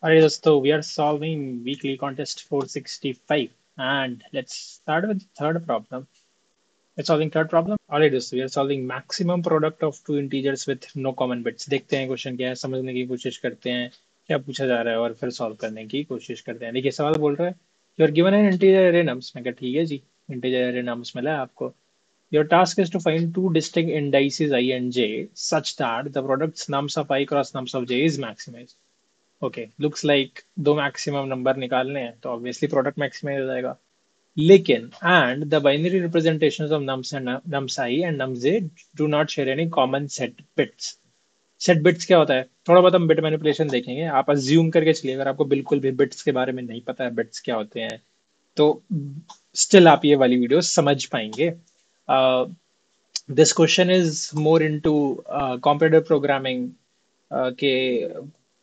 Alright, दोस्तों, we are solving weekly contest 465 and let's start with the third problem. Let's solving third problem. Alright, दोस्तों, we are solving maximum product of two integers with no common bits. देखते हैं question क्या है, समझने की कोशिश करते हैं क्या पूछा जा रहा है और फिर सॉल्व करने की कोशिश करते हैं। देखिए सवाल बोल रहा है you are given an integer array nums. मैं कहा ठीक है जी, इंटीजर एरे नम्स मिला है आपको। Your task is to find two distinct indices I and j such that the product's nums of I cross nums of j is maximized. Okay, looks like दो maximum number निकालने हैं तो obviously product maximise हो जाएगा। लेकिन and the binary representations of nums and nums I and nums J do not share any common set bits. Set bits क्या होता है, थोड़ा बहुत हम बिट मैनिपुलेशन देखेंगे। आप अज्यूम करके चलिए, अगर आपको बिल्कुल भी बिट्स के बारे में नहीं पता है बिट्स क्या होते हैं तो स्टिल आप ये वाली वीडियो समझ पाएंगे। This question is more into computer programming के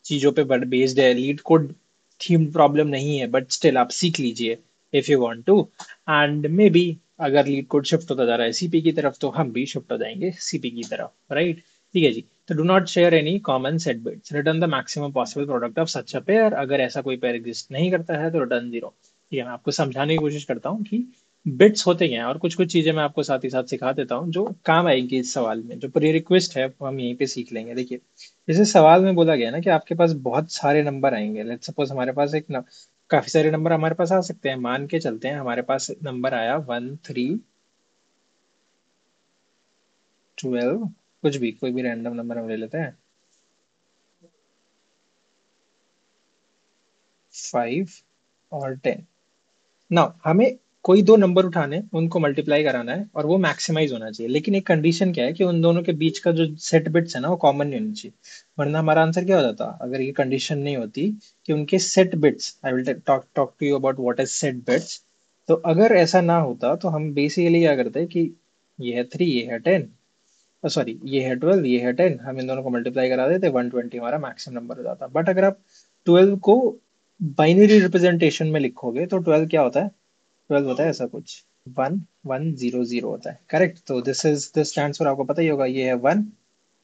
चीजों पे बेस्ड है। लीड कोड थीम प्रॉब्लम नहीं है, बट स्टिल आप सीख लीजिए if you want to. And maybe अगर लीड कोड शिफ्ट होता जा रहा है सीपी की तरफ तो हम भी शिफ्ट हो जाएंगे सीपी की तरफ, राइट? ठीक है जी। तो do not share any common set bits, return the maximum possible product of such a pair. अगर ऐसा कोई पेयर एग्जिस्ट नहीं करता है तो रिटर्न जीरो। ठीक है, मैं आपको समझाने की कोशिश करता हूँ कि बिट्स होते हैं और कुछ कुछ चीजें मैं आपको साथ ही साथ सिखा देता हूँ जो काम आएगी इस सवाल में। जो प्री रिक्वेस्ट है वो हम यहीं पे सीख लेंगे। देखिए, जैसे सवाल में बोला गया ना कि आपके पास बहुत सारे नंबर आएंगे। लेट्स सपोज हमारे पास काफी सारे नंबर हमारे पास आ सकते हैं। मान के चलते हैं हमारे पास नंबर आया 1 3 12, कुछ भी कोई भी रैंडम नंबर हम ले लेते हैं, 5 और 10। ना हमें कोई दो नंबर उठाने, उनको मल्टीप्लाई कराना है और वो मैक्सिमाइज होना चाहिए। लेकिन एक कंडीशन क्या है कि उन दोनों के बीच का जो सेट बिट्स है ना वो कॉमन नहीं होनी चाहिए, वरना हमारा आंसर क्या हो जाता अगर ये कंडीशन नहीं होती कि उनके set bits. I will talk talk to you about what is set bits. तो अगर ऐसा ना होता तो हम बेसिकली क्या करते कि ये है 3, ये है 10, सॉरी ये है 12, ये है 10, हम इन दोनों को मल्टीप्लाई करा देते 120 हमारा मैक्सिमम नंबर हो जाता। बट अगर आप 12 को बाइनरी रिप्रेजेंटेशन में लिखोगे तो 12 क्या होता है, 12 होता है ऐसा कुछ 1100 होता है, करेक्ट? तो दिस स्टैंड्स फॉर, आपको पता ही होगा, ये है 1,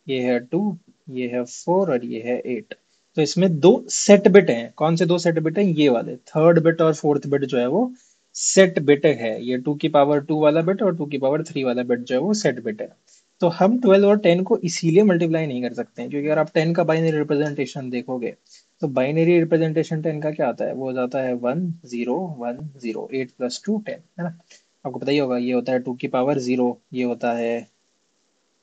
ये है 2, ये है 4 और ये है 8। तो इसमें दो सेट बिट हैं। कौन से दो सेट बिट हैं? ये वाले थर्ड बिट और फोर्थ बिट जो है वो सेट बिट है। ये 2 की पावर 2 वाला बिट और 2 की पावर 3 वाला बिट जो है वो सेट बिट है। तो हम 12 और 10 को इसीलिए मल्टीप्लाई नहीं कर सकते हैं क्योंकि अगर आप 10 का बाइनरी रिप्रेजेंटेशन देखोगे तो बाइनरी रिप्रेजेंटेशन 10 का क्या आता है, वो हो जाता है 1010, 8 + 2 10, है ना? आपको पता ही होगा ये होता है 2 की पावर 0, ये होता है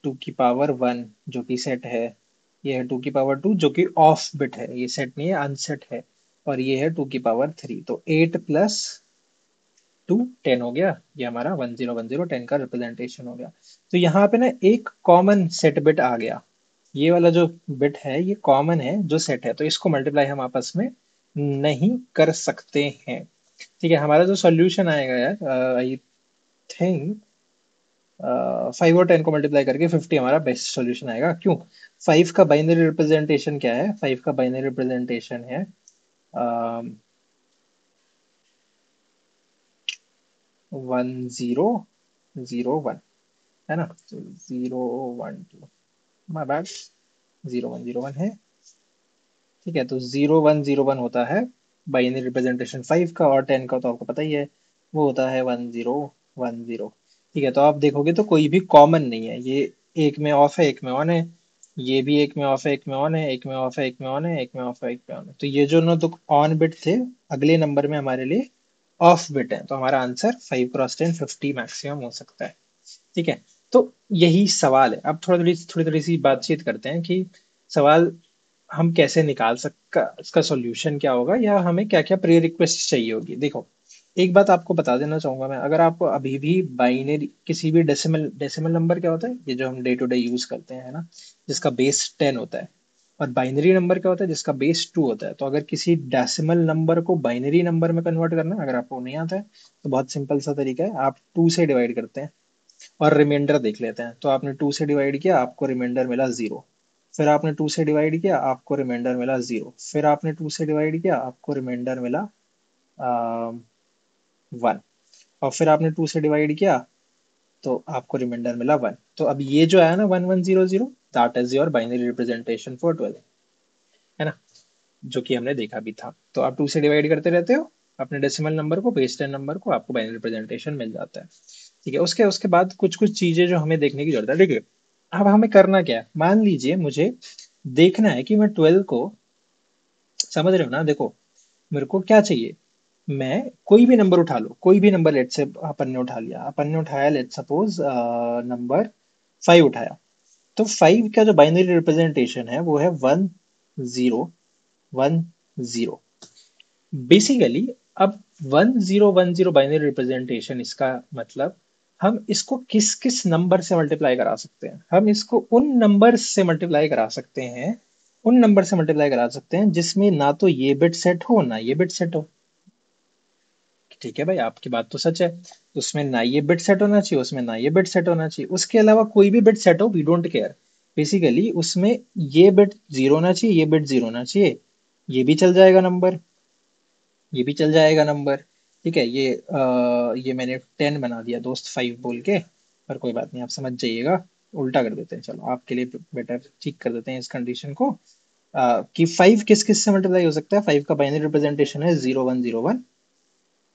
2 की पावर 1 जो कि सेट है, ये है 2 की पावर 2 जो कि ऑफ बिट है, ये सेट नहीं है अनसेट है, और ये है 2 की पावर 3। तो 8 + 2 10 हो गया, ये हमारा 1010 का रिप्रेजेंटेशन हो गया। तो यहाँ पे ना एक कॉमन सेट बिट आ गया। ये वाला जो बिट है ये कॉमन है जो सेट है, तो इसको मल्टीप्लाई हम आपस में नहीं कर सकते हैं। ठीक है, हमारा जो सॉल्यूशन आएगा यार, आई थिंक 5 और 10 को मल्टीप्लाई करके 50 हमारा बेस्ट सॉल्यूशन आएगा। क्यों? 5 का बाइनरी रिप्रेजेंटेशन क्या है? 5 का बाइनरी रिप्रेजेंटेशन है 1001, है ना? तो 012, माय बैड, 0101 है। ठीक है, तो 0101 होता है बाइनरी रिप्रेजेंटेशन 5 का, और 10 का तो आपको पता ही है वो होता है 1010। ठीक है, तो आप देखोगे तो कोई भी कॉमन नहीं है। ये एक में ऑफ है, एक में ऑन है। ये भी एक में ऑफ है, एक में ऑन है, एक में ऑफ है, एक में ऑन है, एक में ऑफ है, एक में ऑन है। तो ये जो ना तो ऑन बिट थे, अगले नंबर में हमारे लिए ऑफ बिट है। तो हमारा आंसर 5 × 10 50 मैक्सिमम हो सकता है। ठीक है, तो यही सवाल है। अब थोड़ी थोड़ी सी बातचीत करते हैं कि सवाल हम कैसे निकाल सकता, इसका सॉल्यूशन क्या होगा, या हमें क्या क्या प्री रिक्वेस्ट चाहिए होगी। देखो, एक बात आपको बता देना चाहूंगा मैं, अगर आप अभी भी बाइनरी किसी भी डेसिमल डेसिमल नंबर क्या होता है, ये जो हम डे टू डे यूज करते हैं ना, जिसका बेस 10 होता है, और बाइनरी नंबर क्या होता है जिसका बेस 2 होता है। तो अगर किसी डेसिमल नंबर को बाइनरी नंबर में कन्वर्ट करना है, अगर आपको नहीं आता है तो बहुत सिंपल सा तरीका है, आप 2 से डिवाइड करते हैं और रिमाइंडर देख लेते हैं। तो आपने 2 से डिवाइड किया, आपको रिमाइंडर मिला 0। फिर आपने 2 से डिवाइड किया, आपको रिमाइंडर मिला 0। फिर आपने 2 से डिवाइड किया, आपको रिमाइंडर मिला 1। और फिर आपने 2 से डिवाइड किया तो आपको रिमाइंडर मिला 1। तो अब ये जो है ना 1100, that is your binary representation for 12, है ना? जो कि हमने देखा भी था। तो आप 2 से डिवाइड करते रहते हो अपने डेसिमल नंबर को, बेस 10 नंबर को, आपको बाइनरी रिप्रेजेंटेशन मिल जाता है। ठीक है, उसके उसके बाद कुछ कुछ चीजें जो हमें देखने की जरूरत है। देखिए, अब हमें करना क्या है, मान लीजिए मुझे देखना है कि मैं 12 को, समझ रहे हो ना, देखो मेरे को क्या चाहिए, मैं कोई भी नंबर उठा लो, कोई भी नंबर, लेट से अपन ने उठा लिया, अपन ने उठाया लेट सपोज नंबर 5 उठाया। तो 5 का जो बाइनरी रिप्रेजेंटेशन है वो है 1010। बेसिकली अब 1010 बाइनरी रिप्रेजेंटेशन, इसका मतलब हम इसको किस किस नंबर से मल्टीप्लाई करा सकते हैं, हम इसको उन नंबर से मल्टीप्लाई करा सकते हैं, उन नंबर से मल्टीप्लाई करा सकते हैं जिसमें ना तो ये बिट सेट हो ना ये बिट सेट हो। ठीक है भाई, आपकी बात तो सच है, उसमें ना ये बिट सेट होना चाहिए, उसमें ना ये बिट सेट होना चाहिए, उसके अलावा कोई भी बिट सेट हो, वी डोंट केयर। बेसिकली उसमें ये बिट जीरो होना चाहिए, ये बिट जीरो होना चाहिए, ये भी चल जाएगा नंबर, ये भी चल जाएगा नंबर। ठीक है, ये मैंने 10 बना दिया दोस्त 5 बोल के, पर कोई बात नहीं, आप समझ जाइएगा। उल्टा कर देते हैं, चलो आपके लिए बेटर ठीक कर देते हैं इस कंडीशन को। कि 5 किस किस से मल्टीप्लाई हो सकता है, 5 का बाइनरी रिप्रेजेंटेशन है 0101।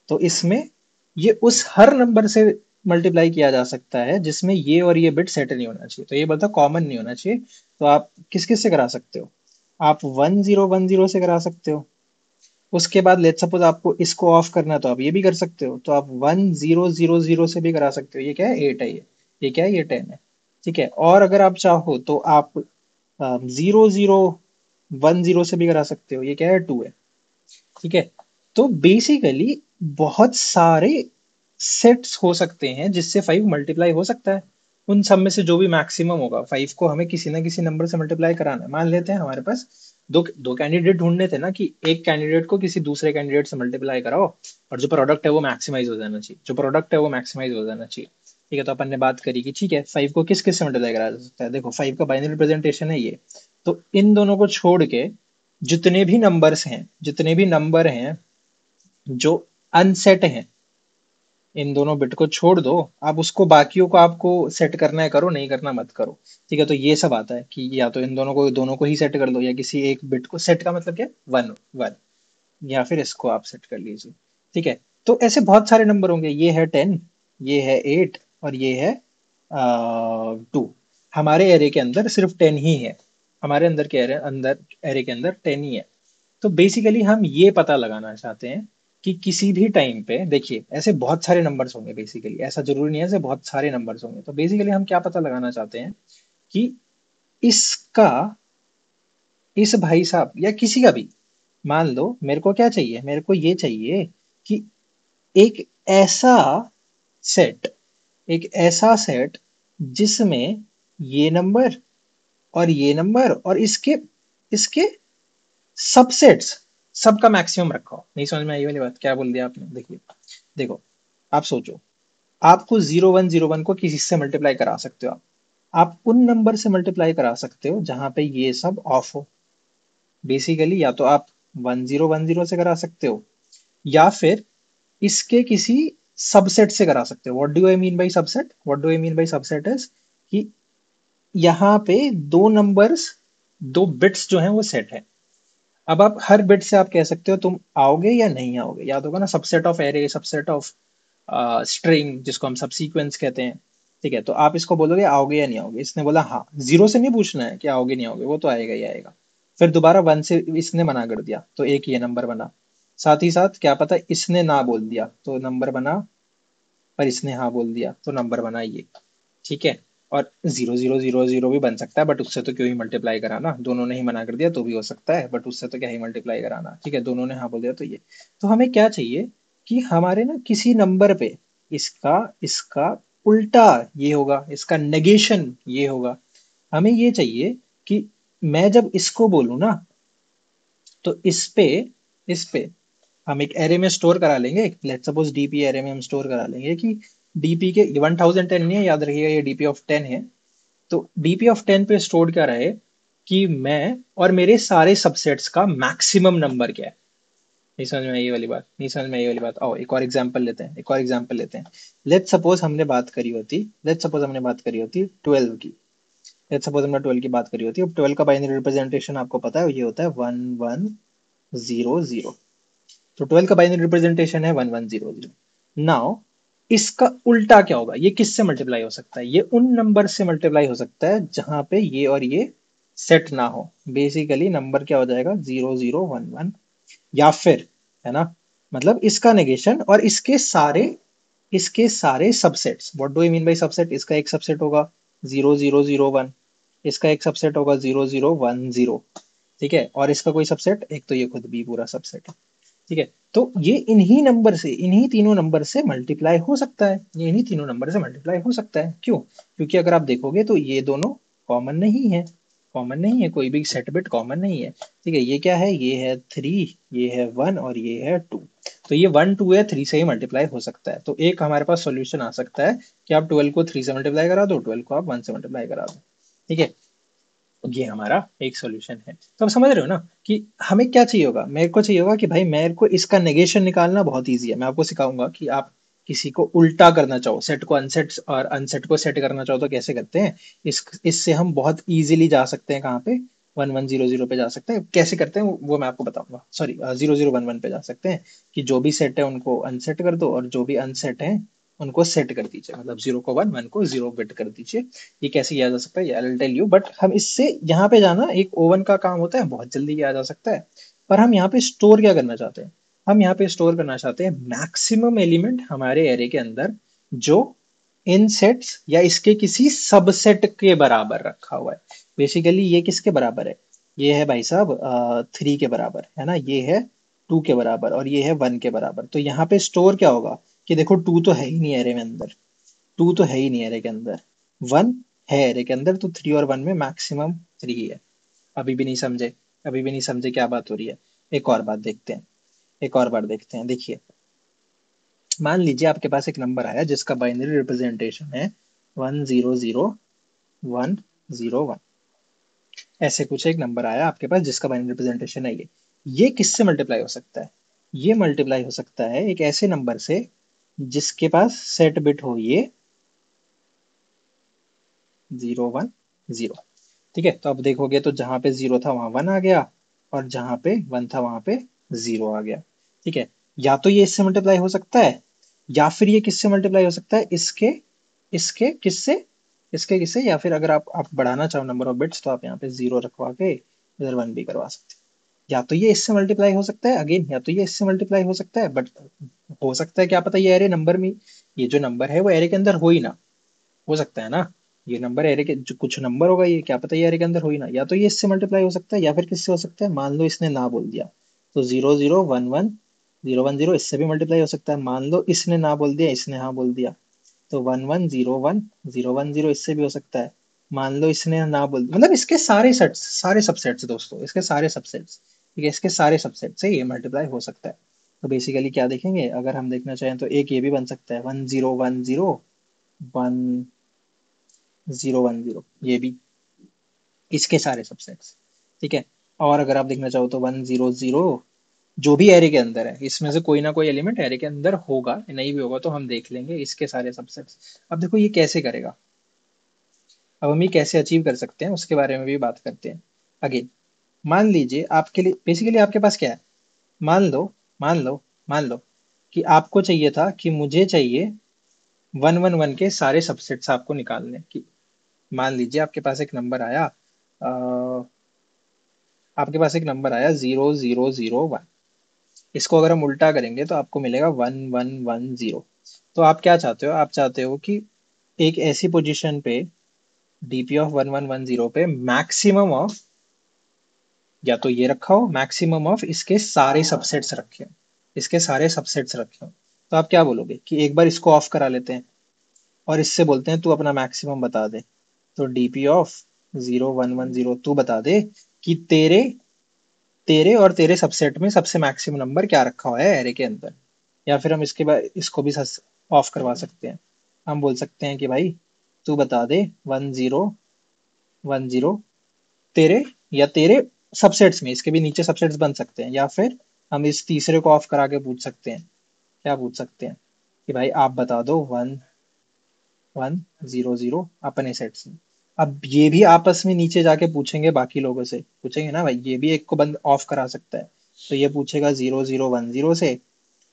तो इसमें ये उस हर नंबर से मल्टीप्लाई किया जा सकता है जिसमें ये और ये बिट सेट नहीं होना चाहिए, तो ये बोलता कॉमन नहीं होना चाहिए। तो आप किस किस से करा सकते हो, आप 1010 से करा सकते हो। उसके बाद लेट सपोज आपको इसको ऑफ करना है तो आप ये भी कर सकते हो, तो आप 1000 से भी करा सकते हो। ये क्या है, 8 है, ये क्या है, ये 10 है। ठीक है, और अगर आप चाहो तो आप 0010 से भी करा सकते हो, ये क्या है, 2 है। ठीक है, तो बेसिकली बहुत सारे सेट्स हो सकते हैं जिससे 5 मल्टीप्लाई हो सकता है। उन सब में से जो भी मैक्सिमम होगा, 5 को हमें किसी ना किसी नंबर से मल्टीप्लाई कराना है। मान लेते हैं हमारे पास दो दो कैंडिडेट ढूंढने थे ना, कि एक कैंडिडेट को किसी दूसरे कैंडिडेट से मल्टीप्लाई कराओ और जो प्रोडक्ट है वो मैक्सिमाइज हो जाना चाहिए, जो प्रोडक्ट है वो मैक्सिमाइज हो जाना चाहिए। ठीक है, तो अपन ने बात करी कि ठीक है 5 को किस किस से मल्टीप्लाई करा जा सकता है। देखो 5 का बाइनरी रिप्रेजेंटेशन है ये, तो इन दोनों को छोड़ के जितने भी नंबर्स हैं, जितने भी नंबर हैं जो अनसेट हैं, इन दोनों बिट को छोड़ दो। आप उसको, बाकियों को आपको सेट करना है करो, नहीं करना मत करो। ठीक है, तो ये सब आता है कि या तो इन दोनों को ही सेट कर दो, या किसी एक बिट को सेट का मतलब क्या, वन वन, या फिर इसको आप सेट कर लीजिए। ठीक है, तो ऐसे बहुत सारे नंबर होंगे, ये है 10, ये है 8, और ये है 2। हमारे एरे के अंदर सिर्फ 10 ही है, हमारे अंदर के एरे के अंदर 10 ही है। तो बेसिकली हम ये पता लगाना चाहते हैं कि किसी भी टाइम पे, देखिए ऐसे बहुत सारे नंबर्स होंगे, बेसिकली ऐसा जरूरी नहीं है, ऐसे बहुत सारे नंबर्स होंगे। तो बेसिकली हम क्या पता लगाना चाहते हैं कि इसका, इस भाई साहब या किसी का भी, मान लो मेरे को क्या चाहिए, मेरे को ये चाहिए कि एक ऐसा सेट, एक ऐसा सेट जिसमें ये नंबर और ये नंबर और इसके इसके सबसेट्स, सबका मैक्सिमम रखा हो। नहीं समझ में आई वाली बात, क्या बोल दिया आपने, देखिए देखो, आप सोचो, आपको 0101 को किसी से मल्टीप्लाई करा सकते हो, आप उन नंबर से मल्टीप्लाई करा सकते हो जहां पे ये सब ऑफ हो। बेसिकली या तो आप 1010 से करा सकते हो, या फिर इसके किसी सबसेट से करा सकते हो। What do I mean by subset, what do I mean by subset is कि यहाँ पे दो नंबर्स, दो बिट्स जो हैं वो सेट है। अब आप हर बिट से आप कह सकते हो तुम आओगे या नहीं आओगे, याद होगा ना, subset of array, subset of string, जिसको हम सब सीक्वेंस कहते हैं। ठीक है, तो आप इसको बोलोगे आओगे या नहीं आओगे, इसने बोला हाँ, जीरो से नहीं पूछना है कि आओगे नहीं आओगे, वो तो आएगा ही आएगा। फिर दोबारा वन से इसने मना कर दिया तो एक ये नंबर बना, साथ ही साथ क्या पता इसने ना बोल दिया तो नंबर बना, पर इसने हाँ बोल दिया तो नंबर बना ये। ठीक है, और 0000 भी बन सकता है, बट उससे तो क्यों ही मल्टीप्लाई कराना, दोनों ने ही मना कर दिया तो भी हो सकता है, बट उससे तो क्या ही मल्टीप्लाई कराना। ठीक है, दोनों ने हाँ बोल दिया तो ये। तो हमें क्या चाहिए कि हमारे ना किसी नंबर पे इसका इसका उल्टा ये होगा, इसका नेगेशन ये होगा। हमें ये चाहिए कि मैं जब इसको बोलूं ना, तो इस पे हम एक एरे में स्टोर करा लेंगे, लेट्स सपोज डीपी एरे में हम स्टोर करा लेंगे कि डीपी के 1010 नहीं है, याद रखिएगा ये डीपी ऑफ 10 है। तो डीपी ऑफ 10 पे स्टोर क्या रहे कि मैं और मेरे सारे सबसेट्स का मैक्सिमम नंबर क्या है। नहीं समझ में आई ये वाली बात, नहीं समझ में आई ये वाली बात, आओ एक और एग्जांपल लेते हैं, एक और एग्जांपल लेते हैं। लेट्स सपोज हमने बात करी होती 12 की। लेट्स सपोज हमने 12 की बात करी होती है। अब 12 का बाइनरी रिप्रेजेंटेशन आपको पता है, ये होता है 1110। 0 0। तो 12 का बाइनरी रिप्रेजेंटेशन है 1100। नाउ इसका उल्टा क्या होगा, ये किससे मल्टीप्लाई हो सकता है, ये उन नंबर से मल्टीप्लाई हो सकता है जहां पे ये और ये सेट ना हो। बेसिकली नंबर क्या हो जाएगा, 0011, या फिर, है ना, मतलब इसका नेगेशन और इसके सारे subsets. What do I mean by subset, इसका एक सबसेट होगा 0001, इसका एक सबसेट होगा 0010, ठीक है, और इसका कोई सबसेट, एक तो ये खुद भी पूरा सबसेट है, ठीक है। तो ये इन्हीं नंबर से, इन्हीं तीनों नंबर से मल्टीप्लाई हो सकता है, ये इन्हीं तीनों नंबर से मल्टीप्लाई हो सकता है। क्यों? क्योंकि अगर आप देखोगे तो ये दोनों कॉमन नहीं है, कॉमन नहीं है, कोई भी सेट बिट कॉमन नहीं है, ठीक है। ये क्या है, ये है 3, ये है 1 और ये है 2। तो ये 1 2 या 3 से ही मल्टीप्लाई हो सकता है। तो एक हमारे पास सॉल्यूशन आ सकता है कि आप 12 को 3 से मल्टीप्लाई करा दो, 12 को आप 1 से मल्टीप्लाई करा दो, ठीक है। ये हमारा एक सॉल्यूशन है। तो आप समझ रहे हो ना कि हमें क्या चाहिए होगा, मेरे को चाहिए होगा कि भाई मेरे को इसका नेगेशन निकालना बहुत इजी है। मैं आपको सिखाऊंगा कि आप किसी को उल्टा करना चाहो, सेट को अनसेट और अनसेट को सेट करना चाहो तो कैसे करते हैं। इससे हम बहुत इजीली जा सकते हैं कहाँ पे, 1100 पे जा सकते हैं। कैसे करते हैं वो मैं आपको बताऊंगा। सॉरी, 0011 पे जा सकते हैं कि जो भी सेट है उनको अनसेट कर दो और जो भी अनसेट है उनको सेट कर दीजिए, मतलब 0 को 1, 1 को 0 बिट कर दीजिए। ये कैसे किया जा सकता है, I will tell you. But हम इससे यहाँ पे जाना, एक ओवन का काम होता है, बहुत जल्दी किया जा सकता है। पर हम यहाँ पे स्टोर क्या करना चाहते हैं, हम यहाँ पे स्टोर करना चाहते हैं मैक्सिमम एलिमेंट हमारे एरे के अंदर जो इन सेट्स या इसके किसी सबसेट के बराबर रखा हुआ है। बेसिकली ये किसके बराबर है, ये है भाई साहब 3 के बराबर, है ना, ये है 2 के बराबर और ये है 1 के बराबर। तो यहाँ पे स्टोर क्या होगा कि देखो 2 तो है ही नहीं एरे में अंदर, 2 तो है ही नहीं एरे के अंदर, 1 है एरे के अंदर, तो 3 और 1 में मैक्सिमम 3 ही है। अभी भी नहीं समझे, अभी भी नहीं समझे क्या बात हो रही है। एक और बात देखते हैं, एक और बार देखते हैं। देखिए, मान लीजिए आपके पास एक नंबर आया जिसका बाइनरी रिप्रेजेंटेशन है 100101। ऐसे कुछ एक नंबर आया आपके पास जिसका बाइनरी रिप्रेजेंटेशन है ये किससे मल्टीप्लाई हो सकता है, ये मल्टीप्लाई हो सकता है एक ऐसे नंबर से जिसके पास सेट बिट हो ये 0 1 0, ठीक है। तो अब देखोगे तो जहां पे 0 था वहां 1 आ गया और जहां पे 1 था वहां पे 0 आ गया, ठीक है। या तो ये इससे मल्टीप्लाई हो सकता है या फिर ये किससे मल्टीप्लाई हो सकता है, इसके इसके किससे, इसके किससे, या फिर अगर आप बढ़ाना चाहो नंबर ऑफ बिट्स तो आप यहाँ पे 0 रखवा के इधर 1 भी करवा सकते हैं। या तो ये इससे मल्टीप्लाई हो सकता है अगेन, या तो ये इससे मल्टीप्लाई हो सकता है। बट हो सकता है क्या पता ये एरे नंबर में, ये जो नंबर है वो एरे के अंदर हो ही ना, हो सकता है ना, ये नंबर एरे के जो कुछ नंबर होगा, ये क्या पता ये एरे के अंदर हो ही ना। या तो ये इससे मल्टीप्लाई हो सकता है या फिर किससे हो सकता है, मान लो इसने ना बोल दिया तो 0011 010 इससे भी मल्टीप्लाई हो सकता है। मान लो इसने ना बोल दिया, इसने हाँ बोल दिया तो 1101 010 इससे भी हो सकता है। मान लो इसने ना बोल, मतलब इसके सारे सेट्स, सारे सबसेट्स दोस्तों, इसके सारे सबसेट्स, ठीक है, इसके सारे सबसेट से ये मल्टीप्लाई हो सकता है। तो बेसिकली क्या देखेंगे, अगर हम देखना चाहें तो एक ये भी बन सकता है 1010 10 ये भी इसके सारे सबसेट्स, ठीक है। और अगर आप देखना चाहो तो 100 जो भी एरे के अंदर है, इसमें से कोई ना कोई एलिमेंट एरे के अंदर होगा, नहीं भी होगा तो हम देख लेंगे इसके सारे सबसेट्स। अब देखो ये कैसे करेगा, अब हम ये कैसे अचीव कर सकते हैं उसके बारे में भी बात करते हैं। अगेन, मान लीजिए आपके लिए, बेसिकली आपके पास क्या है, मान लो, मान लो, मान लो कि आपको चाहिए था कि मुझे चाहिए 111 के सारे सबसेट्स आपको निकालने की। मान लीजिए आपके पास एक नंबर आया, आपके पास एक नंबर आया 0001। इसको अगर हम उल्टा करेंगे तो आपको मिलेगा 1110। तो आप क्या चाहते हो, आप चाहते हो कि एक ऐसी पोजीशन पे डीपी ऑफ 1110 पे मैक्सिमम ऑफ, या तो ये रखा हो मैक्सिमम ऑफ इसके सारे सबसेट्स रखे हो, इसके सारे सबसेट्स रखे हो। तो आप क्या बोलोगे कि एक बार इसको ऑफ करा लेते हैं और इससे बोलते हैं तू अपना मैक्सिमम बता दे। तो डीपी ऑफ 0110 तू बता दे कि तेरे तेरे और तेरे सबसेट में सबसे मैक्सिमम नंबर क्या रखा हुआ है एरे के अंदर। या फिर हम इसके बाद इसको भी ऑफ करवा सकते हैं, हम बोल सकते हैं कि भाई तू बता दे 1010 तेरे या तेरे सबसेट्स में, इसके भी नीचे सबसेट्स बन सकते हैं। या फिर हम इस तीसरे को ऑफ करा के पूछ सकते हैं, क्या पूछ सकते हैं कि भाई आप बता दो 1100 अपने सेट से। अब ये भी आपस में नीचे जाके पूछेंगे, बाकी लोगों से पूछेंगे ना भाई, ये भी एक को बंद ऑफ करा सकता है। तो ये पूछेगा 0010 से,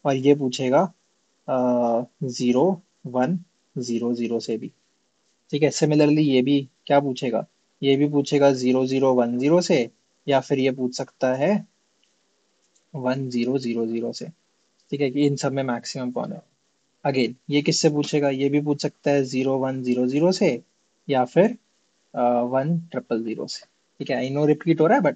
और ये पूछेगा 0100 से भी। ठीक है, सिमिलरली ये भी क्या पूछेगा, ये भी पूछेगा 0010 से, या फिर ये पूछ सकता है 1000 से। ठीक है, कि इन सब में मैक्सिमम कौन है। अगेन ये किससे पूछेगा, ये भी पूछ सकता है 0100 से, या फिर 1000 से। ठीक है, आई नो रिपीट हो रहा है, बट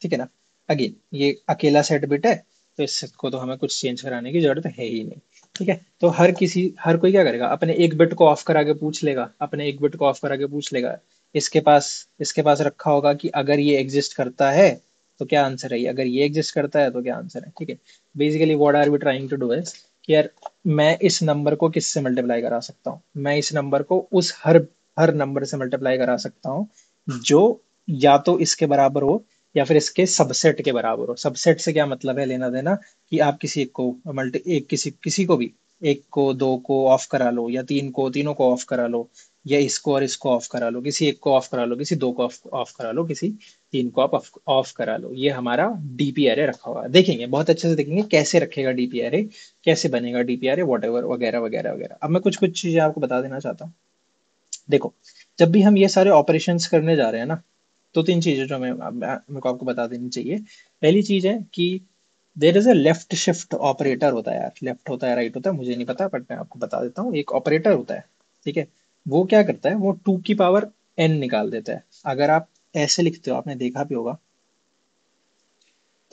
ठीक है ना। अगेन ये अकेला सेट बिट है, तो इसको तो हमें कुछ चेंज कराने की जरूरत है ही नहीं। ठीक है, तो हर कोई क्या करेगा, अपने एक बिट को ऑफ करा के पूछ लेगा, अपने एक बिट को ऑफ करा के पूछ लेगा। इसके पास रखा होगा कि अगर ये एग्जिस्ट करता है तो क्या आंसर है, अगर ये एग्जिस्ट करता है तो क्या आंसर है। ठीक है, basically what are we trying to do is कि यार, मैं इस नंबर को किससे मल्टीप्लाई करा सकता हूँ, मैं इस नंबर को उस हर हर नंबर से मल्टीप्लाई करा सकता हूँ जो या तो इसके बराबर हो, या फिर इसके सबसेट के बराबर हो। सबसेट से क्या मतलब है, लेना देना, कि आप किसी एक को मल्टी एक किसी किसी को भी, एक को दो को ऑफ करा लो, या तीनों को ऑफ करा लो, या इसको और इसको ऑफ करा लो, किसी एक को ऑफ करा लो, किसी दो को ऑफ करा लो, किसी तीन को आप ऑफ करा लो। ये हमारा डीपी एरे रखा हुआ है। देखेंगे बहुत अच्छे से, देखेंगे कैसे रखेगा डीपी एरे, कैसे बनेगा डीपी एरे, वॉट एवर वगैरह वगैरह वगैरह। अब मैं कुछ कुछ चीजें आपको बता देना चाहता हूँ। देखो, जब भी हम ये सारे ऑपरेशंस करने जा रहे हैं ना, तो तीन चीजें जो मेरे को आपको बता देनी चाहिए। पहली चीज है कि there is a left shift operator होता है यार, लेफ्ट होता है राइट होता है मुझे नहीं पता, बट मैं आपको बता देता हूँ, एक ऑपरेटर होता है। ठीक है, वो क्या करता है, वो 2 की पावर n निकाल देता है। अगर आप ऐसे लिखते हो, आपने देखा भी होगा।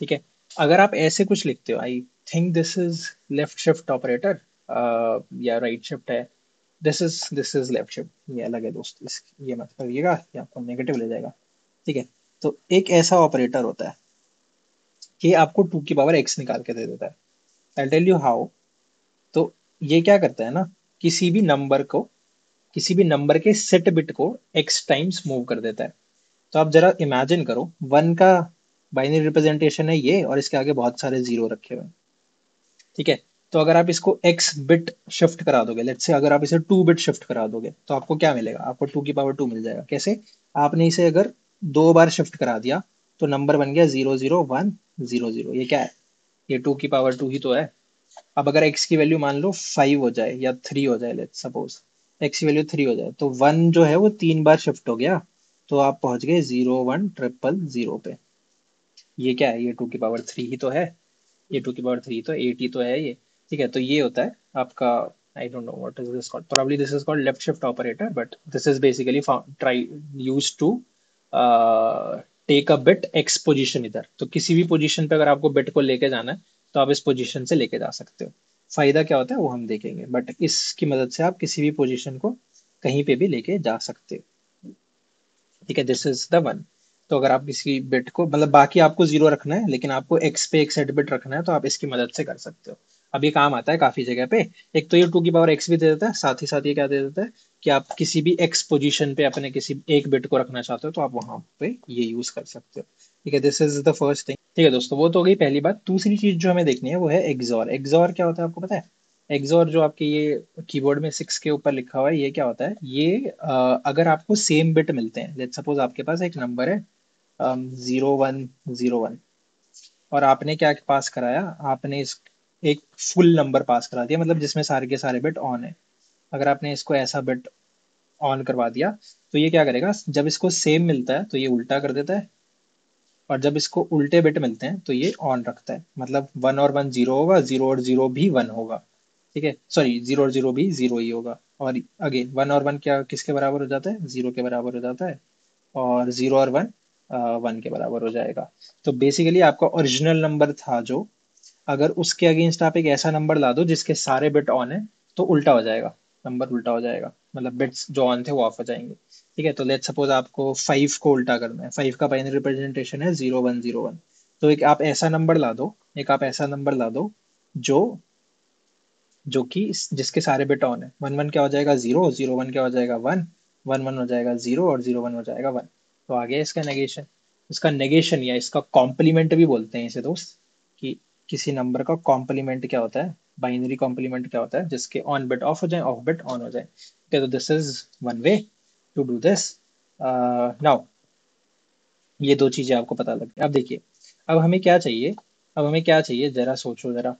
ठीक है, अगर आप ऐसे कुछ लिखते हो, I think this is left shift operator, या राइट शिफ्ट है, दिस इज लेफ्ट शिफ्ट, ये अलग है दोस्त, ये मत करिएगा, ये आपको नेगेटिव ले जाएगा। ठीक है, तो एक ऐसा ऑपरेटर होता है कि आपको 2 की पावर x निकाल के दे देता है। I tell you how. तो ये क्या करता है ना, किसी भी नंबर को, किसी भी नंबर के सेट बिट को x टाइम्स मूव कर देता है। तो आप जरा इमेजिन करो, 1 का बाइनरी रिप्रेजेंटेशन है ये, और इसके आगे बहुत सारे जीरो रखे हुए हैं। ठीक है, तो अगर आप इसको x बिट शिफ्ट करा दोगे, लेट्स से अगर आप इसे 2 बिट शिफ्ट करा दोगे, तो आपको क्या मिलेगा, आपको 2 की पावर 2 मिल जाएगा। कैसे, आपने इसे अगर 2 बार शिफ्ट करा दिया, तो नंबर बन गया 00100। ये क्या है, ये 2 की पावर 2 ही तो है। अब अगर x की वैल्यू मान लो 5 हो जाए या 3 हो जाए, लेट्स सपोज x की वैल्यू 3 हो जाए, तो 1 जो है वो 3 बार शिफ्ट हो गया, तो आप पहुंच गए 01000 पे। ये क्या है, ये 2 की पावर 3 ही तो है, ये 2 की पावर 3 तो 8 ही तो है ये। ठीक है, तो ये होता है आपका, I don't know what is this called, probably this is called left shift operator, but this is basically try use to take a bit x position इधर। तो किसी भी पोजीशन पे अगर आपको बिट को लेके जाना है, तो आप इस पोजीशन से लेके जा सकते हो। फायदा क्या होता है वो हम देखेंगे, बट इसकी मदद से आप किसी भी पोजीशन को कहीं पे भी लेके जा सकते हो। ठीक है, दिस इज द वन। तो अगर आप किसी बिट को, मतलब बाकी आपको जीरो रखना है, लेकिन आपको एक्स पे एक सेट बिट रखना है, तो आप इसकी मदद से कर सकते हो। अब ये काम आता है काफी जगह पे। एक तो ये 2 की पावर x भी दे देता है, साथ ही साथ ये क्या दे देता है कि आप किसी भी x पोजीशन पे अपने किसी एक बिट को रखना चाहते हो, तो आप वहां पे ये यूज कर सकते हो। ठीक है, this is the first thing. ठीक है दोस्तों, वो तो हो गई पहली बात। दूसरी चीज जो हमें देखनी है वो है एक्सॉर। एक्सॉर क्या होता है आपको पता है। एक्सॉर जो आपके ये कीबोर्ड में 6 के ऊपर लिखा हुआ है, ये क्या होता है, ये अगर आपको सेम बिट मिलते हैं, लेट्स सपोज आपके पास एक नंबर है 0101, और आपने क्या पास कराया, आपने इस एक फुल नंबर पास करा दिया, मतलब जिसमें सारे के सारे बिट ऑन है। अगर आपने इसको ऐसा बिट ऑन करवा दिया, तो ये क्या करेगा, जब इसको सेम मिलता है तो ये उल्टा कर देता है, और जब इसको उल्टे बिट मिलते हैं तो ये ऑन रखता है। मतलब 1 और 1 जीरो होगा, 0 और 0 भी 1 होगा। ठीक है, सॉरी, 0 और 0 भी 0 ही होगा। और अगेन 1 और 1 क्या किसके बराबर हो जाता है, 0 के बराबर हो जाता है। और 0 और 1 1 के बराबर हो जाएगा। तो बेसिकली आपका ओरिजिनल नंबर था जो, अगर उसके अगेंस्ट आप एक ऐसा नंबर ला दो जिसके सारे बिट ऑन है, तो उल्टा हो जाएगा, नंबर उल्टा हो जाएगा, मतलब बिट्स जो ऑन थे वो ऑफ हो जाएंगे। ठीक है, तो लेट्स सपोज आपको 5 को उल्टा करना है, 5 का बाइनरी रिप्रेजेंटेशन है 0101। तो एक आप ऐसा नंबर ला दो, एक आप ऐसा नंबर ला दो जो जो कि जिसके सारे बिट ऑन है। 1 1 क्या हो जाएगा, 0, 0 1 क्या हो जाएगा, 1, 1 1 हो जाएगा 0, और 0 1 हो जाएगा 1। तो आ गया इसका नेगेशन। इसका नेगेशन या इसका कॉम्प्लीमेंट भी बोलते हैं इसे दोस्त, कि किसी नंबर का कॉम्प्लीमेंट क्या होता है, बाइनरी कॉम्प्लीमेंट क्या होता है, जिसके ऑन बिट ऑफ हो जाए, ऑफ बिट ऑन हो जाए। ठीक है, तो this is one way to do this. Now ये दो चीजें आपको पता लग गई। अब देखिए, अब हमें क्या चाहिए, अब हमें क्या चाहिए, जरा सोचो जरा।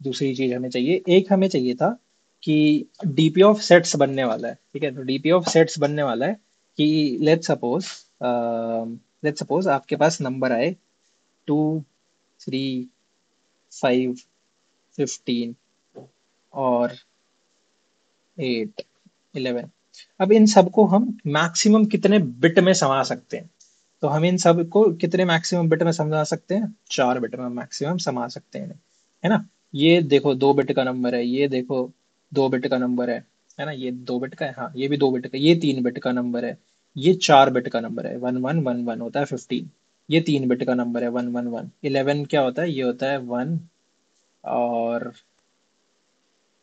दूसरी चीज हमें चाहिए, एक हमें चाहिए था कि डीपी ऑफ सेट्स बनने वाला है, ठीक है। तो डीपी ऑफ सेट्स बनने वाला है कि लेट्स सपोज आपके पास नंबर आए 2, 3, 5, 15 और 8, 11। अब इन सबको हम मैक्सिमम कितने बिट में समा सकते हैं? तो हम इन सब को कितने मैक्सिमम बिट में समा सकते हैं? 4 बिट में मैक्सिमम समा सकते हैं, है ना। ये देखो 2 बिट का नंबर है, ये देखो 2 बिट का नंबर है ना। ये 2 बिट का है, हाँ ये भी 2 बिट का, ये 3 बिट का नंबर है, ये 4 बिट का नंबर है। 1111 होता है 15। ये 3 बिट का नंबर है 111। 11 क्या होता है? ये होता है 1 और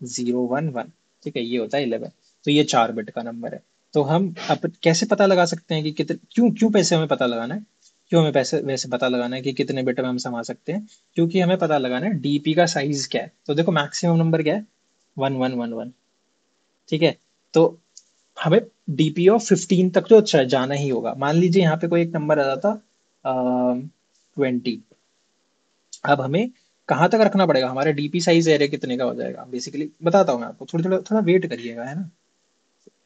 011, ठीक है, ये होता है 11। तो ये 4 बिट का नंबर है। तो हम अब कैसे पता लगा सकते हैं कि कितने, क्यों क्यों पैसे हमें पता लगाना है? क्यों हमें पैसे वैसे पता लगाना है कि कितने बिट में हम समा सकते हैं? क्योंकि हमें पता लगाना है डीपी का साइज क्या है। तो देखो मैक्सिमम नंबर क्या है? 1111, ठीक है। तो हमें डीपी ऑफ 15 तक तो अच्छा जाना ही होगा। मान लीजिए यहाँ पे कोई एक नंबर आ जाता 20। अब हमें कहाँ तक रखना पड़ेगा? हमारा डीपी साइज एरिया कितने का हो जाएगा? बेसिकली बताता हूँ मैं आपको, थोड़ी थोड़ा थोड़ा वेट करिएगा, है ना,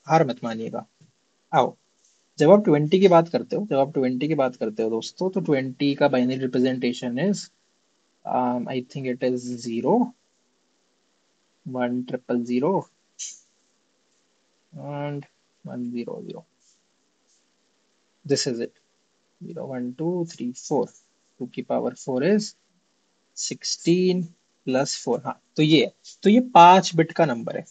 हार मत मानिएगा। आओ, जब आप 20 की बात करते हो दोस्तों, तो 20 का binary representation is, I think it is 0, 1, 0, 0 and 1, 0, 0। This is it. 0, 1, 2, 3, 4। 2 की पावर 4 इज 16 + 4। हाँ तो ये है। तो ये 5 बिट का नंबर है,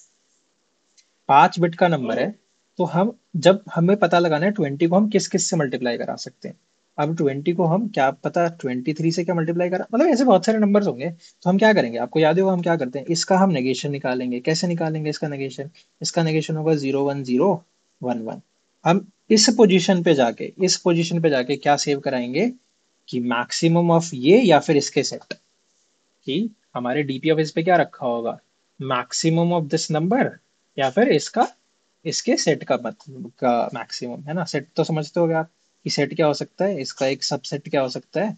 5 बिट का नंबर है। तो हम, जब हमें पता लगाना है 20 को हम किस किस से मल्टीप्लाई करा सकते हैं। अब 20 को हम, क्या पता 23 से क्या मल्टीप्लाई करा, मतलब ऐसे बहुत सारे नंबर्स होंगे। तो हम क्या करेंगे, आपको याद होगा हम क्या करते हैं, इसका हम नेगेशन निकालेंगे। कैसे निकालेंगे इसका नेगेशन? इसका नेगेशन होगा 0, 1, 0, 1, 1। हम इस पोजीशन पे जाके क्या सेव कराएंगे कि मैक्सिमम ऑफ ये या फिर इसके सेट, कि हमारे डीपी ऑफ इस पे क्या रखा होगा, मैक्सिमम ऑफ दिस नंबर या फिर इसका, इसके सेट का का मैक्सिमम, है ना। सेट तो समझते हो आप कि सेट क्या हो सकता है, इसका एक सबसेट क्या हो सकता है,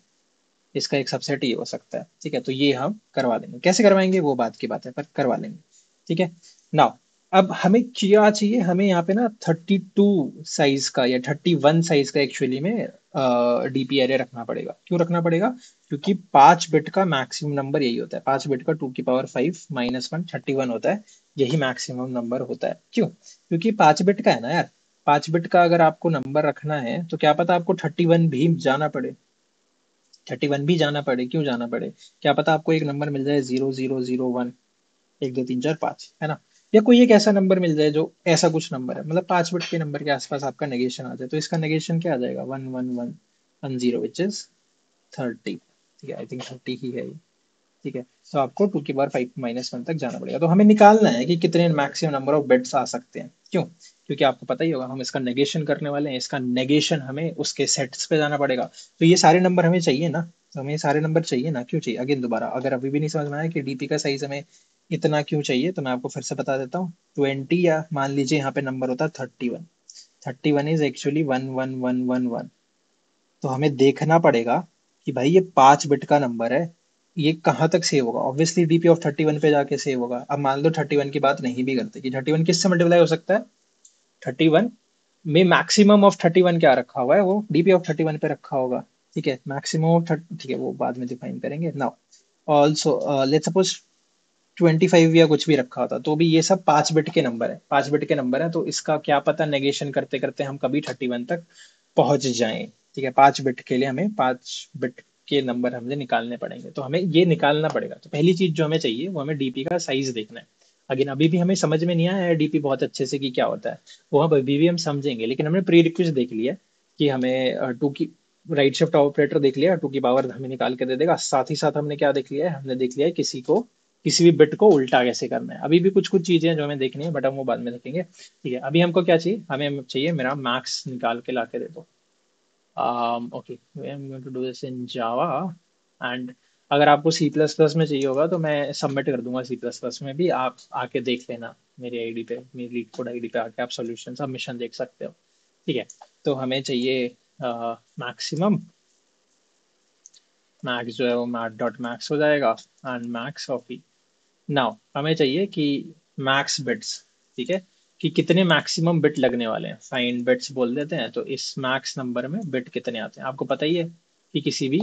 इसका एक सबसेट ही हो सकता है, ठीक है। तो ये हम करवा लेंगे, कैसे करवाएंगे वो बात की बात है, पर करवा लेंगे, ठीक है। नाउ अब हमें क्या चाहिए, हमें यहाँ पे ना 32 साइज का या 31 साइज का एक्चुअली में डीपी एरे रखना पड़ेगा। क्यों रखना पड़ेगा? क्योंकि 5 बिट का मैक्सिमम नंबर यही होता है। 5 बिट का 2 की पावर 5 - 1 होता है, यही मैक्सिमम नंबर होता है। क्यों? क्योंकि 5 बिट का है ना यार। 5 बिट का अगर आपको नंबर रखना है तो क्या पता आपको 31 भी जाना पड़े, 31 भी जाना पड़े। क्यों जाना पड़े? क्या पता आपको एक नंबर मिल जाए 0, 0, 0, 1, 1, 2, 3, 4, 5, है ना। या कोई एक ऐसा नंबर मिल जाए जो ऐसा कुछ नंबर है, मतलब 5 बिट के नंबर के आसपास आपका नेगेशन आ जाए। तो इसका नेगेशन क्या आ जाएगा? 1, 1, 1, 1, 0, विच इज 30, ठीक है। आई थिंक 30 ही है ये, ठीक है। तो आपको 2 की पावर 5 - 1 तक जाना पड़ेगा। तो हमें निकालना है कि कितने मैक्सिमम नंबर ऑफ बिट्स आ सकते हैं। क्यों? क्योंकि आपको पता ही होगा हम इसका नेगेशन करने वाले हैं। इसका नेगेशन हमें उसके सेट्स पे जाना पड़ेगा। तो ये सारे नंबर हमें चाहिए ना। तो हमें ये सारे नंबर चाहिए ना। क्यों चाहिए? अगेन दोबारा, अगर अभी भी नहीं समझ में आया कि डीपी का साइज हमें इतना क्यों चाहिए, तो मैं आपको फिर से बता देता हूँ। 20, या मान लीजिए यहाँ पे नंबर होता है 31। 31 इज एक्चुअली 1, 1, 1, 1, 1। तो हमें देखना पड़ेगा कि भाई ये 5 बिट का नंबर है, ये कहाँ तक सेव होगा। ऑब्वियसली डीपी ऑफ 31 पे जाके सेव होगा। अब मान लो 31 की बात नहीं भी करते कि 31 किससे मल्टीप्लाई हो सकता है। 31 में मैक्सिमम ऑफ 31 क्या रखा हुआ है, वो डीपी ऑफ 31 पे रखा होगा, ठीक है। मैक्सिमम ऑफ 30, ठीक है, वो बाद में डिफाइन करेंगे। नाउ ऑल्सो लेट्स सपोज 25 या कुछ भी रखा होता, तो भी ये सब 5 बिट के नंबर है, 5 बिट के नंबर है। तो इसका क्या पता नेगेशन करते करते हम कभी 31 तक पहुंच जाएं, ठीक है। 5 बिट के लिए हमें 5 बिट के नंबर हमें निकालने पड़ेंगे। तो हमें ये निकालना पड़ेगा। तो पहली चीज जो हमें चाहिए वो हमें डीपी का साइज देखना है। अगेन अभी भी हमें समझ में नहीं आया है डीपी बहुत अच्छे से कि क्या होता है, वो हम अभी भी हम समझेंगे। लेकिन हमने प्री रिक्वेस्ट देख लिया कि हमें टू की राइट शिफ्ट ऑपरेटर देख लिया, 2 की पावर हमें निकाल के दे देगा। साथ ही साथ हमने क्या देख लिया है, हमने देख लिया है किसी भी बिट को उल्टा कैसे करना है। अभी भी कुछ कुछ चीजें हैं जो हमें देखनी है, बट हम वो बाद में देखेंगे, ठीक है। अभी हमको क्या चाहिए, हमें चाहिए मेरा मैक्स निकाल के ला के दे दो। Okay, I am going to do this in Java. And अगर आपको सी प्लस प्लस में चाहिए होगा तो मैं सबमिट कर दूंगा सी प्लस प्लस में भी। आप आके देख लेना मेरी आईडी पे, मेरी लीड कोड आईडी पे आके आप सॉल्यूशन सबमिशन देख सकते हो, ठीक है। तो हमें चाहिए मैक्सिमम मैक्स जो है वो मैथ डॉट मैक्स हो जाएगा and max of E. Now हमें चाहिए कि मैक्स बिट्स, ठीक है, कि कितने मैक्सिमम बिट लगने वाले हैं, फाइंड बिट्स बोल देते हैं। तो इस मैक्स नंबर में बिट कितने आते हैं आपको पता ही है कि किसी भी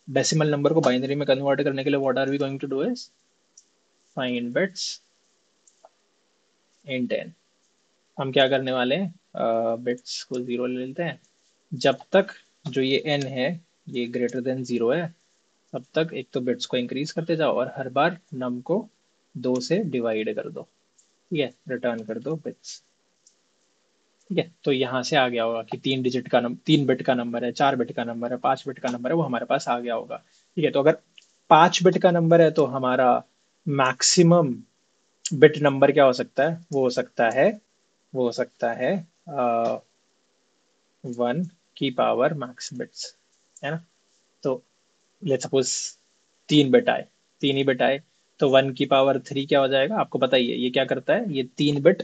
डेसिमल नंबर को बाइनरी में कन्वर्ट करने के लिए what are we going to do is find bits in 10। हम क्या करने वाले हैं, बिट्स को जीरो ले लेते हैं जब तक जो ये n है ये ग्रेटर देन जीरो है, तब तक एक तो बिट्स को इंक्रीज करते जाओ और हर बार नम को 2 से डिवाइड कर दो, ठीक है, रिटर्न कर दो बिट्स। ठीक है, तो यहाँ से आ गया होगा कि 3 डिजिट का नंबर, 3 बिट का नंबर है, 4 बिट का नंबर है, 5 बिट का नंबर है, वो हमारे पास आ गया होगा। ठीक है, तो अगर 5 बिट का नंबर है तो हमारा मैक्सिमम बिट नंबर क्या हो सकता है, वो हो सकता है, वो हो सकता है 1 की पावर मैक्स बिट्स, है ना। तो लेट सपोज 3 बिट आए, 3 ही बिट आए, तो 1 की पावर 3 क्या हो जाएगा आपको पता ही है, ये क्या करता है, ये 3 बिट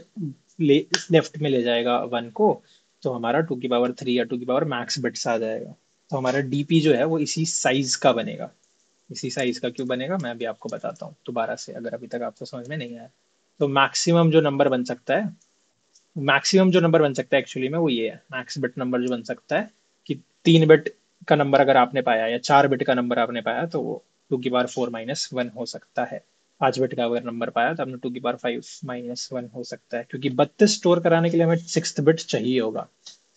ले लेफ्ट में ले जाएगा 1 को, तो हमारा 2 की पावर 3 या 2 की पावर मैक्स बिट्स आ जाएगा। तो हमारा डीपी जो है वो इसी साइज का बनेगा। इसी साइज का क्यों बनेगा मैं भी आपको बताता हूँ दोबारा से, अगर अभी तक आपको समझ में नहीं आया। तो मैक्सिमम जो नंबर बन सकता है, मैक्सिमम जो नंबर बन सकता है एक्चुअली में वो ये है, मैक्स बिट नंबर जो बन सकता है कि 3 बिट का नंबर अगर आपने पाया या 4 बिट का नंबर आपने पाया तो वो 2 की पावर 4 - 1 हो सकता है। 5 बिट का अगर नंबर पाया तो आपने 2 की पावर 5 - 1 हो सकता है, क्योंकि 32 स्टोर कराने के लिए हमें 6th बिट चाहिए होगा,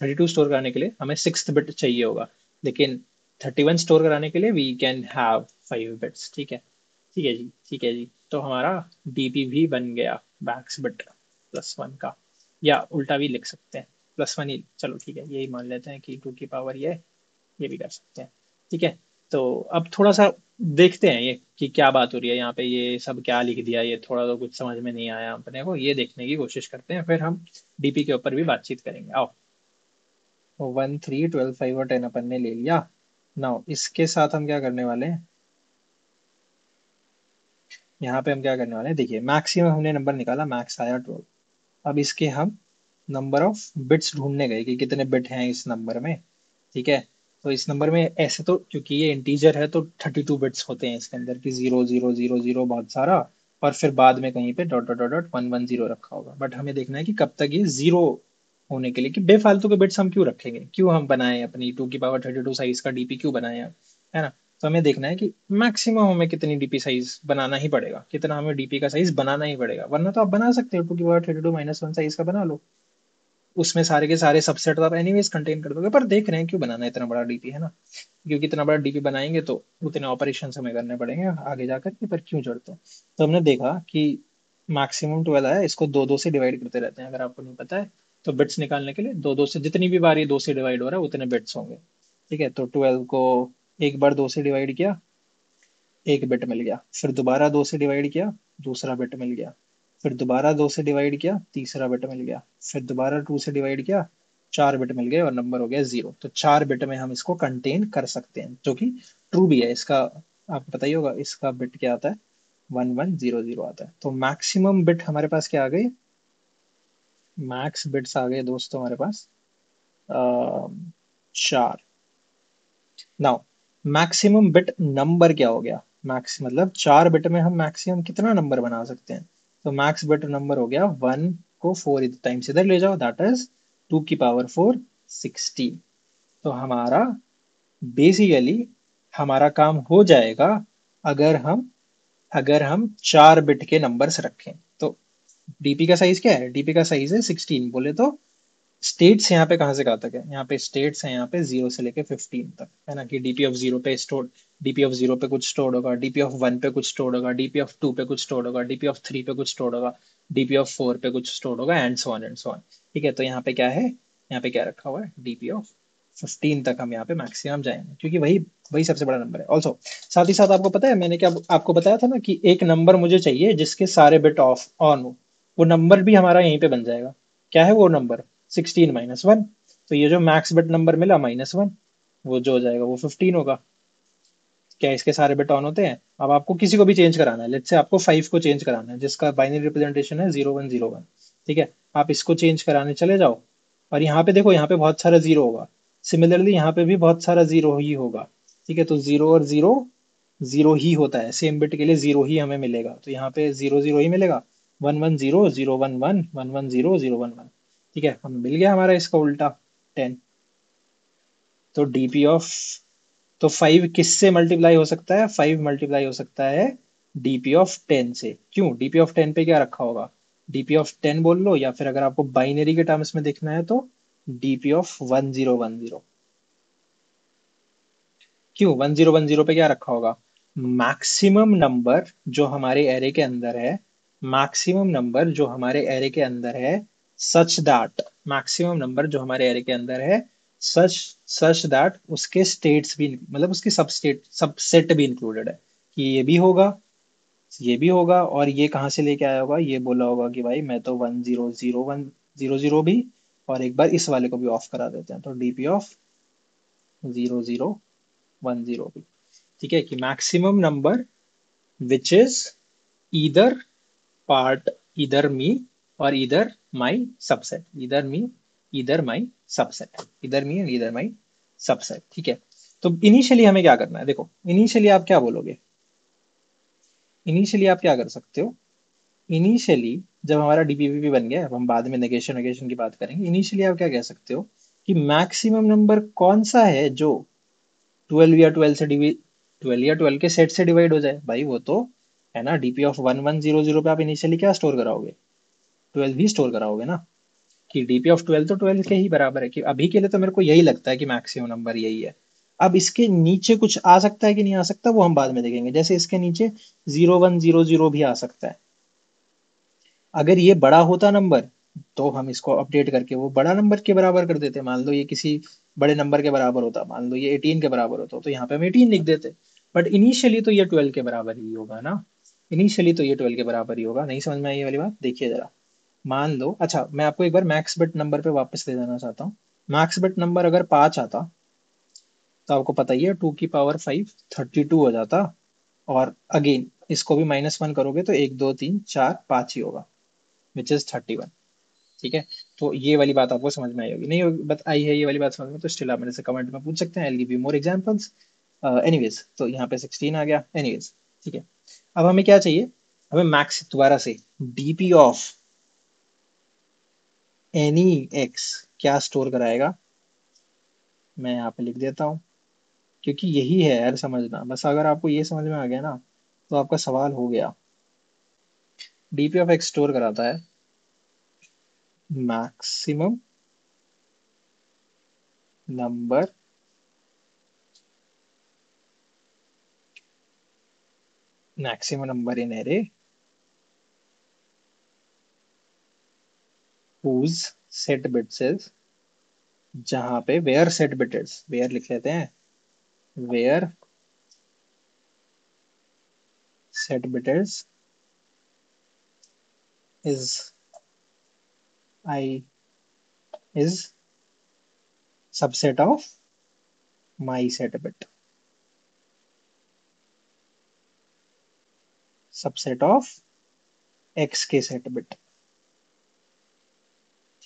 32 स्टोर कराने के लिए हमें 6th बिट चाहिए होगा, लेकिन 31 स्टोर कराने के लिए वी कैन हैव 5 बिट्स। ठीक है, ठीक है जी, ठीक है जी। तो हमारा डीपी भी बन गया मैक्स बिट +1 का, या उल्टा भी लिख सकते हैं, +1 ही, चलो ठीक है, यही मान लेते हैं कि 2 की पावर ये भी कर सकते हैं। ठीक है, तो अब थोड़ा सा देखते हैं ये कि क्या बात हो रही है यहाँ पे, ये सब क्या लिख दिया, ये थोड़ा तो कुछ समझ में नहीं आया अपने को, ये देखने की कोशिश करते हैं, फिर हम डीपी के ऊपर भी बातचीत करेंगे। आओ, 1 3 12 5 और 10 अपन ने ले लिया। नाउ इसके साथ हम क्या करने वाले हैं, यहाँ पे हम क्या करने वाले हैं, देखिए मैक्सिमम हमने नंबर निकाला, मैक्स आया 12। अब इसके हम नंबर ऑफ बिट्स ढूंढने गए कि कितने बिट हैं इस नंबर में। ठीक है, तो इस नंबर में ऐसे तो क्योंकि ये इंटीजर है तो 32 बिट्स होते हैं इसके अंदर की, 0 0 0 0 बहुत सारा, और फिर बाद में कहीं पे डॉट डॉट डॉट डॉट 1 1 0 रखा होगा। बट हमें देखना है कि कब तक ये जीरो होने के लिए, कि बेफालतू के बिट्स हम क्यों रखेंगे, क्यों हम बनाए अपनी 2 की पावर 32 साइज का डीपी क्यों बनाए हम, है ना। तो हमें देखना है कि मैक्सिमम हमें कितनी डीपी साइज बनाना ही पड़ेगा, कितना हमें डीपी का साइज बनाना ही पड़ेगा, वरना तो आप बना सकते हो 2 की पावर 32 - 1 साइज का बना लो, उसमें सारे के सारे सबसेट तो आप एनीवेज कंटेन कर दोगे, पर देख रहे हैं क्यों बनाना है इतना बड़ा डीपी, है ना। क्योंकि इतना बड़ा डीपी बनाएंगे तो उतने ऑपरेशन हमें करने पड़ेंगे आगे जाकर के, पर क्यों जरूरत है। तो हमने देखा कि मैक्सिमम 12 आया, इसको दो दो से डिवाइड करते रहते हैं, अगर आपको नहीं पता है तो बिट्स निकालने के लिए दो दो से, जितनी भी बार ये 2 से डिवाइड हो रहा है उतने बिट्स होंगे। ठीक है, तो 12 को एक बार 2 से डिवाइड किया, 1 बिट मिल गया, फिर दोबारा 2 से डिवाइड किया, दूसरा बिट मिल गया, फिर दोबारा 2 से डिवाइड किया, तीसरा बिट मिल गया, फिर दोबारा 2 से डिवाइड किया, 4 बिट मिल गए और नंबर हो गया 0। तो 4 बिट में हम इसको कंटेन कर सकते हैं, जो कि ट्रू भी है। इसका आपको पता ही होगा इसका बिट क्या आता है, 1100 आता है। तो मैक्सिमम बिट हमारे पास क्या आ गई, मैक्स बिट्स आ गए दोस्तों हमारे पास 4। नाउ मैक्सिमम बिट नंबर क्या हो गया, मैक्स मतलब 4 बिट में हम मैक्सिमम कितना नंबर बना सकते हैं। तो मैक्स बिट नंबर हो गया 1 को 4 टाइम्स इधर ले जाओ, दैट इज 2 की पावर 4 16। तो हमारा बेसिकली हमारा काम हो जाएगा अगर हम 4 बिट के नंबर्स रखें तो। डीपी का साइज क्या है, डीपी का साइज है 16, बोले तो स्टेट्स यहाँ पे कहाँ से कहाँ तक है, यहाँ पे स्टेट्स है यहाँ पे 0 से लेके 15 तक, है ना, कि डीपी ऑफ 0 पे कुछ स्टोर होगा, डीपी ऑफ 1 पे कुछ स्टोर होगा, डीपी ऑफ 2 पे कुछ स्टोर होगा, डीपी ऑफ 3 पे कुछ स्टोर होगा, डीपी ऑफ 4 पे कुछ स्टोर होगा, and so on and so on. ठीक है, तो यहाँ पे क्या है, यहाँ पे क्या रखा हुआ है, डीपी ऑफ 15 तक हम यहाँ पे मैक्सिमम जाएंगे, क्योंकि वही वही सबसे बड़ा नंबर है। ऑल्सो साथ ही साथ आपको पता है मैंने क्या आपको बताया था ना, कि एक नंबर मुझे चाहिए जिसके सारे बिट ऑफ ऑन हो, वो नंबर भी हमारा यहीं पे बन जाएगा। क्या है वो नंबर, 16 - 1। तो ये जो मैक्स बिट नंबर मिला -1, वो जो हो जाएगा वो 15 होगा। क्या इसके सारे बिट ऑन होते हैं। अब आपको किसी को भी चेंज कराना है, लेट्स से आपको 5 को चेंज कराना है, जिसका बाइनरी रिप्रेजेंटेशन है 0101। ठीक है, आप इसको चेंज कराने चले जाओ, और यहाँ पे देखो, यहाँ पे बहुत सारा जीरो होगा, सिमिलरली यहाँ पे भी बहुत सारा जीरो ही होगा। ठीक है, तो जीरो और जीरो जीरो ही होता है, सेम बिट के लिए जीरो ही हमें मिलेगा, तो यहाँ पे जीरो जीरो ही मिलेगा। One one zero, zero one one, one one zero, zero one one. ठीक है, हमें मिल गया हमारा इसका उल्टा 10। तो डीपी ऑफ, तो 5 किससे मल्टीप्लाई हो सकता है? 5 मल्टीप्लाई हो सकता है डीपी ऑफ 10 से। क्यों? डीपी ऑफ 10 पे क्या रखा होगा? डीपी ऑफ 10 बोल लो, या फिर अगर आपको बाइनरी के टर्म्स में देखना है तो डीपी ऑफ 1010। क्यों 1010 पे क्या रखा होगा? मैक्सिमम नंबर जो हमारे एरे के अंदर है, मैक्सिमम नंबर जो हमारे एरे के अंदर है, सच दैट, मैक्सिमम नंबर जो हमारे एरे के अंदर है, सच सच दैट उसके स्टेट्स भी, मतलब उसके सबसेट भी इंक्लूडेड है, कि ये भी होगा, ये भी होगा, और ये कहाँ से लेके आया होगा? ये बोला होगा कि भाई मैं तो 100100 भी, और एक बार इस वाले को भी ऑफ करा देते हैं, तो डीपी ऑफ 0010 भी। ठीक है, कि maximum number which is either part, either me और either my subset, either me, either my subset, either me and either my subset. ठीक है, तो इनिशियली हमें क्या करना है? देखो इनिशियली आप क्या बोलोगे? इनिशियली आप क्या कर सकते हो? इनिशियली जब हमारा डीपीपीपी बन गया, अब हम बाद में नेगेशन वेगेशन की बात करेंगे, इनिशियली आप क्या कह सकते हो कि मैक्सिमम नंबर कौन सा है जो 12 या 12 से डिवाइड, 12 या 12 के सेट से डिवाइड हो जाए? भाई वो तो है ना, डीपी ऑफ 1100 पे आप इनिशियली क्या स्टोर कराओगे? 12 ही स्टोर कराओगे ना, कि डीपी ऑफ 12 तो 12 के ही बराबर है, कि अभी के लिए तो मेरे को यही लगता है कि मैक्सिमम नंबर यही है। अब इसके नीचे कुछ आ सकता है कि नहीं आ सकता, वो हम बाद में देखेंगे। जैसे इसके नीचे 0100 भी आ सकता है। अगर ये बड़ा होता नंबर, तो हम इसको अपडेट करके वो बड़ा नंबर के बराबर कर देते। मान लो ये किसी बड़े नंबर के बराबर होता, मान लो ये 18 के बराबर होता, तो यहाँ पे हम 18 लिख देते। बट इनिशियली तो ये 12 के बराबर ही होगा ना, इनिशियली तो ये 12 के बराबर ही होगा। नहीं समझ में आई ये वाली बात? देखिए जरा, मान लो, अच्छा मैं आपको एक बार मैक्स बिट नंबर पे वापस ले जाना चाहता हूँ। मैक्स बिट नंबर अगर 5 आता, तो आपको पता ही है 2 की पावर 5 32 हो जाता। और अगेन इसको भी -1 करोगे तो 1 2 3 4 5 ही होगा, विच इज 31। ठीक है, तो ये वाली बात आपको समझ में आई होगी। नहीं बत आई है ये वाली बात समझ में, तो स्टिल आप मेरे से कमेंट में पूछ सकते हैं, I give you more examples. Anyways, तो यहाँ पे 16 आ गया। एनीवेज, ठीक है, अब हमें क्या चाहिए? हमें मैक्स, दोबारा से डीपी ऑफ एनी एक्स क्या स्टोर कराएगा? मैं यहाँ पे लिख देता हूँ, क्योंकि यही है यार समझना, बस अगर आपको ये समझ में आ गया ना, तो आपका सवाल हो गया। डीपी ऑफ एक्स स्टोर कराता है maximum number maximum number in array whose set bits is, जहां पे where set bit is, where लिख लेते हैं, where set bit is i is subset of my set bit, subset of x के set bit.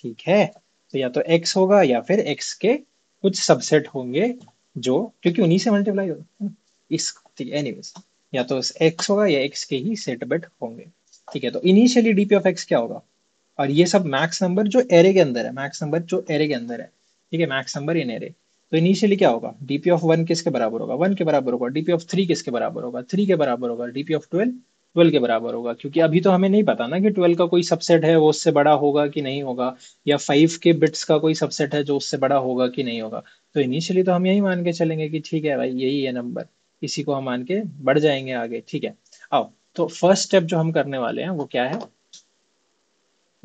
ठीक है, तो या तो एक्स होगा या फिर एक्स के कुछ सबसेट होंगे, जो, क्योंकि उन्हीं से मल्टीप्लाई होगा है ना? इस, ठीक है, एनीवेज, या तो एक्स होगा या एक्स के ही सेट बिट होंगे। ठीक है, तो इनिशियली डीपी ऑफ एक्स क्या होगा? और ये सब मैक्स नंबर जो एरे के अंदर है, मैक्स नंबर जो एरे के अंदर है, ठीक है, मैक्स नंबर इन एरे। तो इनिशियली क्या होगा? डीपी ऑफ 1 किसके बराबर होगा? 1 के बराबर होगा। डीपी ऑफ 3 किसके बराबर होगा? 3 के बराबर होगा। डीपी ऑफ 12 12 के बराबर होगा, क्योंकि अभी तो हमें नहीं पता ना कि 12 का कोई सबसेट है वो उससे बड़ा होगा कि नहीं होगा, या 5 के बिट्स का कोई सबसेट है जो उससे बड़ा होगा कि नहीं होगा। तो इनिशियली तो हम यही मान के चलेंगे कि ठीक है भाई यही है नंबर, इसी को हम मान के बढ़ जाएंगे आगे। ठीक है, आओ, तो फर्स्ट स्टेप जो हम करने वाले हैं वो क्या है?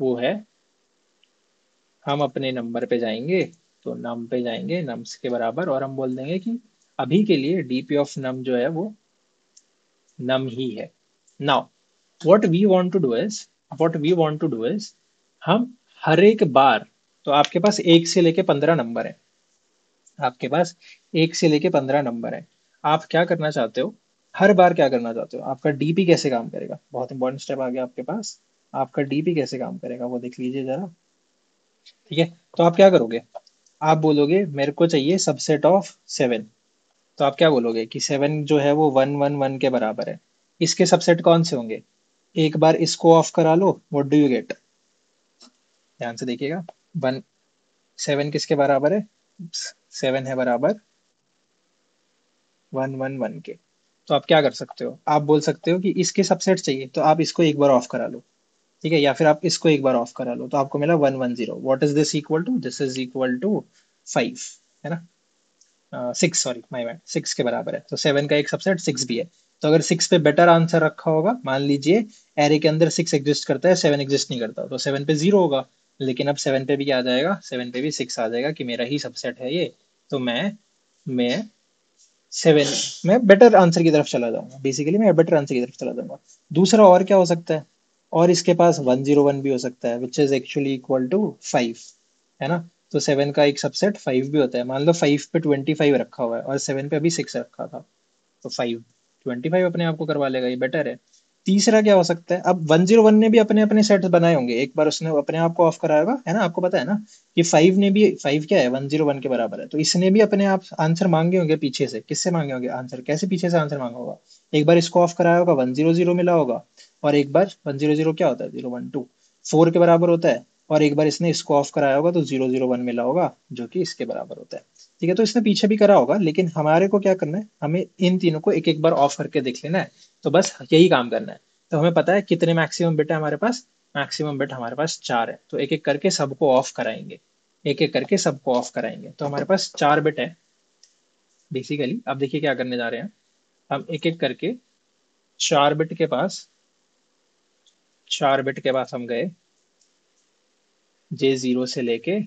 वो है, हम अपने नंबर पे जाएंगे, तो नम पे जाएंगे, नम्स के बराबर, और हम बोल देंगे कि अभी के लिए डीपी ऑफ नम जो है वो नम ही है। Now what we want to do is, what we want to do is, हम हर एक बार, तो आपके पास 1 से लेके 15 नंबर है, आपके पास 1 से लेके 15 नंबर है, आप क्या करना चाहते हो? हर बार क्या करना चाहते हो? आपका डीपी कैसे काम करेगा? बहुत इंपॉर्टेंट स्टेप आ गया आपके पास। आपका डीपी कैसे काम करेगा वो देख लीजिए जरा। ठीक है, तो आप क्या करोगे? आप बोलोगे मेरे को चाहिए सबसेट ऑफ 7, तो आप क्या बोलोगे कि 7 जो है वो 1 1 1 के बराबर है। इसके सबसेट कौन से होंगे? एक बार इसको ऑफ करा लो, व्हाट डू यू गेट? ध्यान से देखिएगा। वन 7 किसके बराबर है? 7 है बराबर 1 1 1 के। तो आप क्या कर सकते हो, आप बोल सकते हो कि इसके सबसेट चाहिए तो आप इसको एक बार ऑफ करा लो, ठीक है, या फिर आप इसको एक बार ऑफ करा लो तो आपको मिला 1 1 0। What is this equal to? This is equal to 5, है ना? 6, सॉरी माय बैड, 6 के बराबर है। तो 7 का एक सबसेट 6 भी है। तो अगर 6 पे बेटर आंसर रखा होगा, मान लीजिए एरे के अंदर 6 एग्जिस्ट करता है, 7 एग्जिस्ट नहीं करता, तो 7 पे 0 होगा। लेकिन अब 7 पे भी क्या आ जाएगा? 7 पे भी 6 आ जाएगा कि मेरा ही सबसेट है ये। तो मैं 7 मैं बेटर आंसर की तरफ चला जाऊंगा, बेसिकली मैं बेटर आंसर की तरफ चला जाऊंगा। दूसरा और क्या हो सकता है? और इसके पास 1 0 1 भी हो सकता है, which is actually equal to 5, है ना? तो 7 का एक सबसेट 5 भी होता है। मान लो 5 पे 25 रखा हुआ है और 7 पे अभी 6 रखा था, तो 5 25 अपने आप को करवा लेगा, ये बेटर है। तीसरा क्या हो सकता है? अब 1 0 1 ने भी अपने अपने सेट्स बनाए होंगे, एक बार उसने अपने आप को ऑफ कराया होगा, है ना? आपको पता है ना कि 5 ने भी, 5 क्या है? 1 0 1 के बराबर है, तो इसने भी अपने आप आंसर मांगे होंगे पीछे से। किससे मांगे होंगे आंसर? कैसे पीछे से आंसर मांगा होगा? एक बार इसको ऑफ कराया होगा, 1 0 0 मिला होगा, और एक बार 1 0 0 क्या होता है? 0 1 2 4 के बराबर होता है, और एक बार इसने इसको ऑफ कराया होगा तो 0 0 1 मिला होगा जो कि इसके बराबर होता है। ठीक है, तो इसने पीछे भी करा होगा, लेकिन हमारे को क्या करना है, हमें इन तीनों को एक एक बार ऑफ करके देख लेना है। तो बस यही काम करना है। तो हमें पता है कितने मैक्सिमम बिट है हमारे पास। मैक्सिमम बिट हमारे पास 4 है, तो एक एक करके सबको ऑफ कराएंगे। एक एक करके सबको ऑफ कराएंगे, तो हमारे पास 4 बिट है बेसिकली। अब देखिए क्या करने जा रहे हैं। हम एक एक करके 4 बिट के पास, 4 बिट के पास हम गए, J0 से लेके,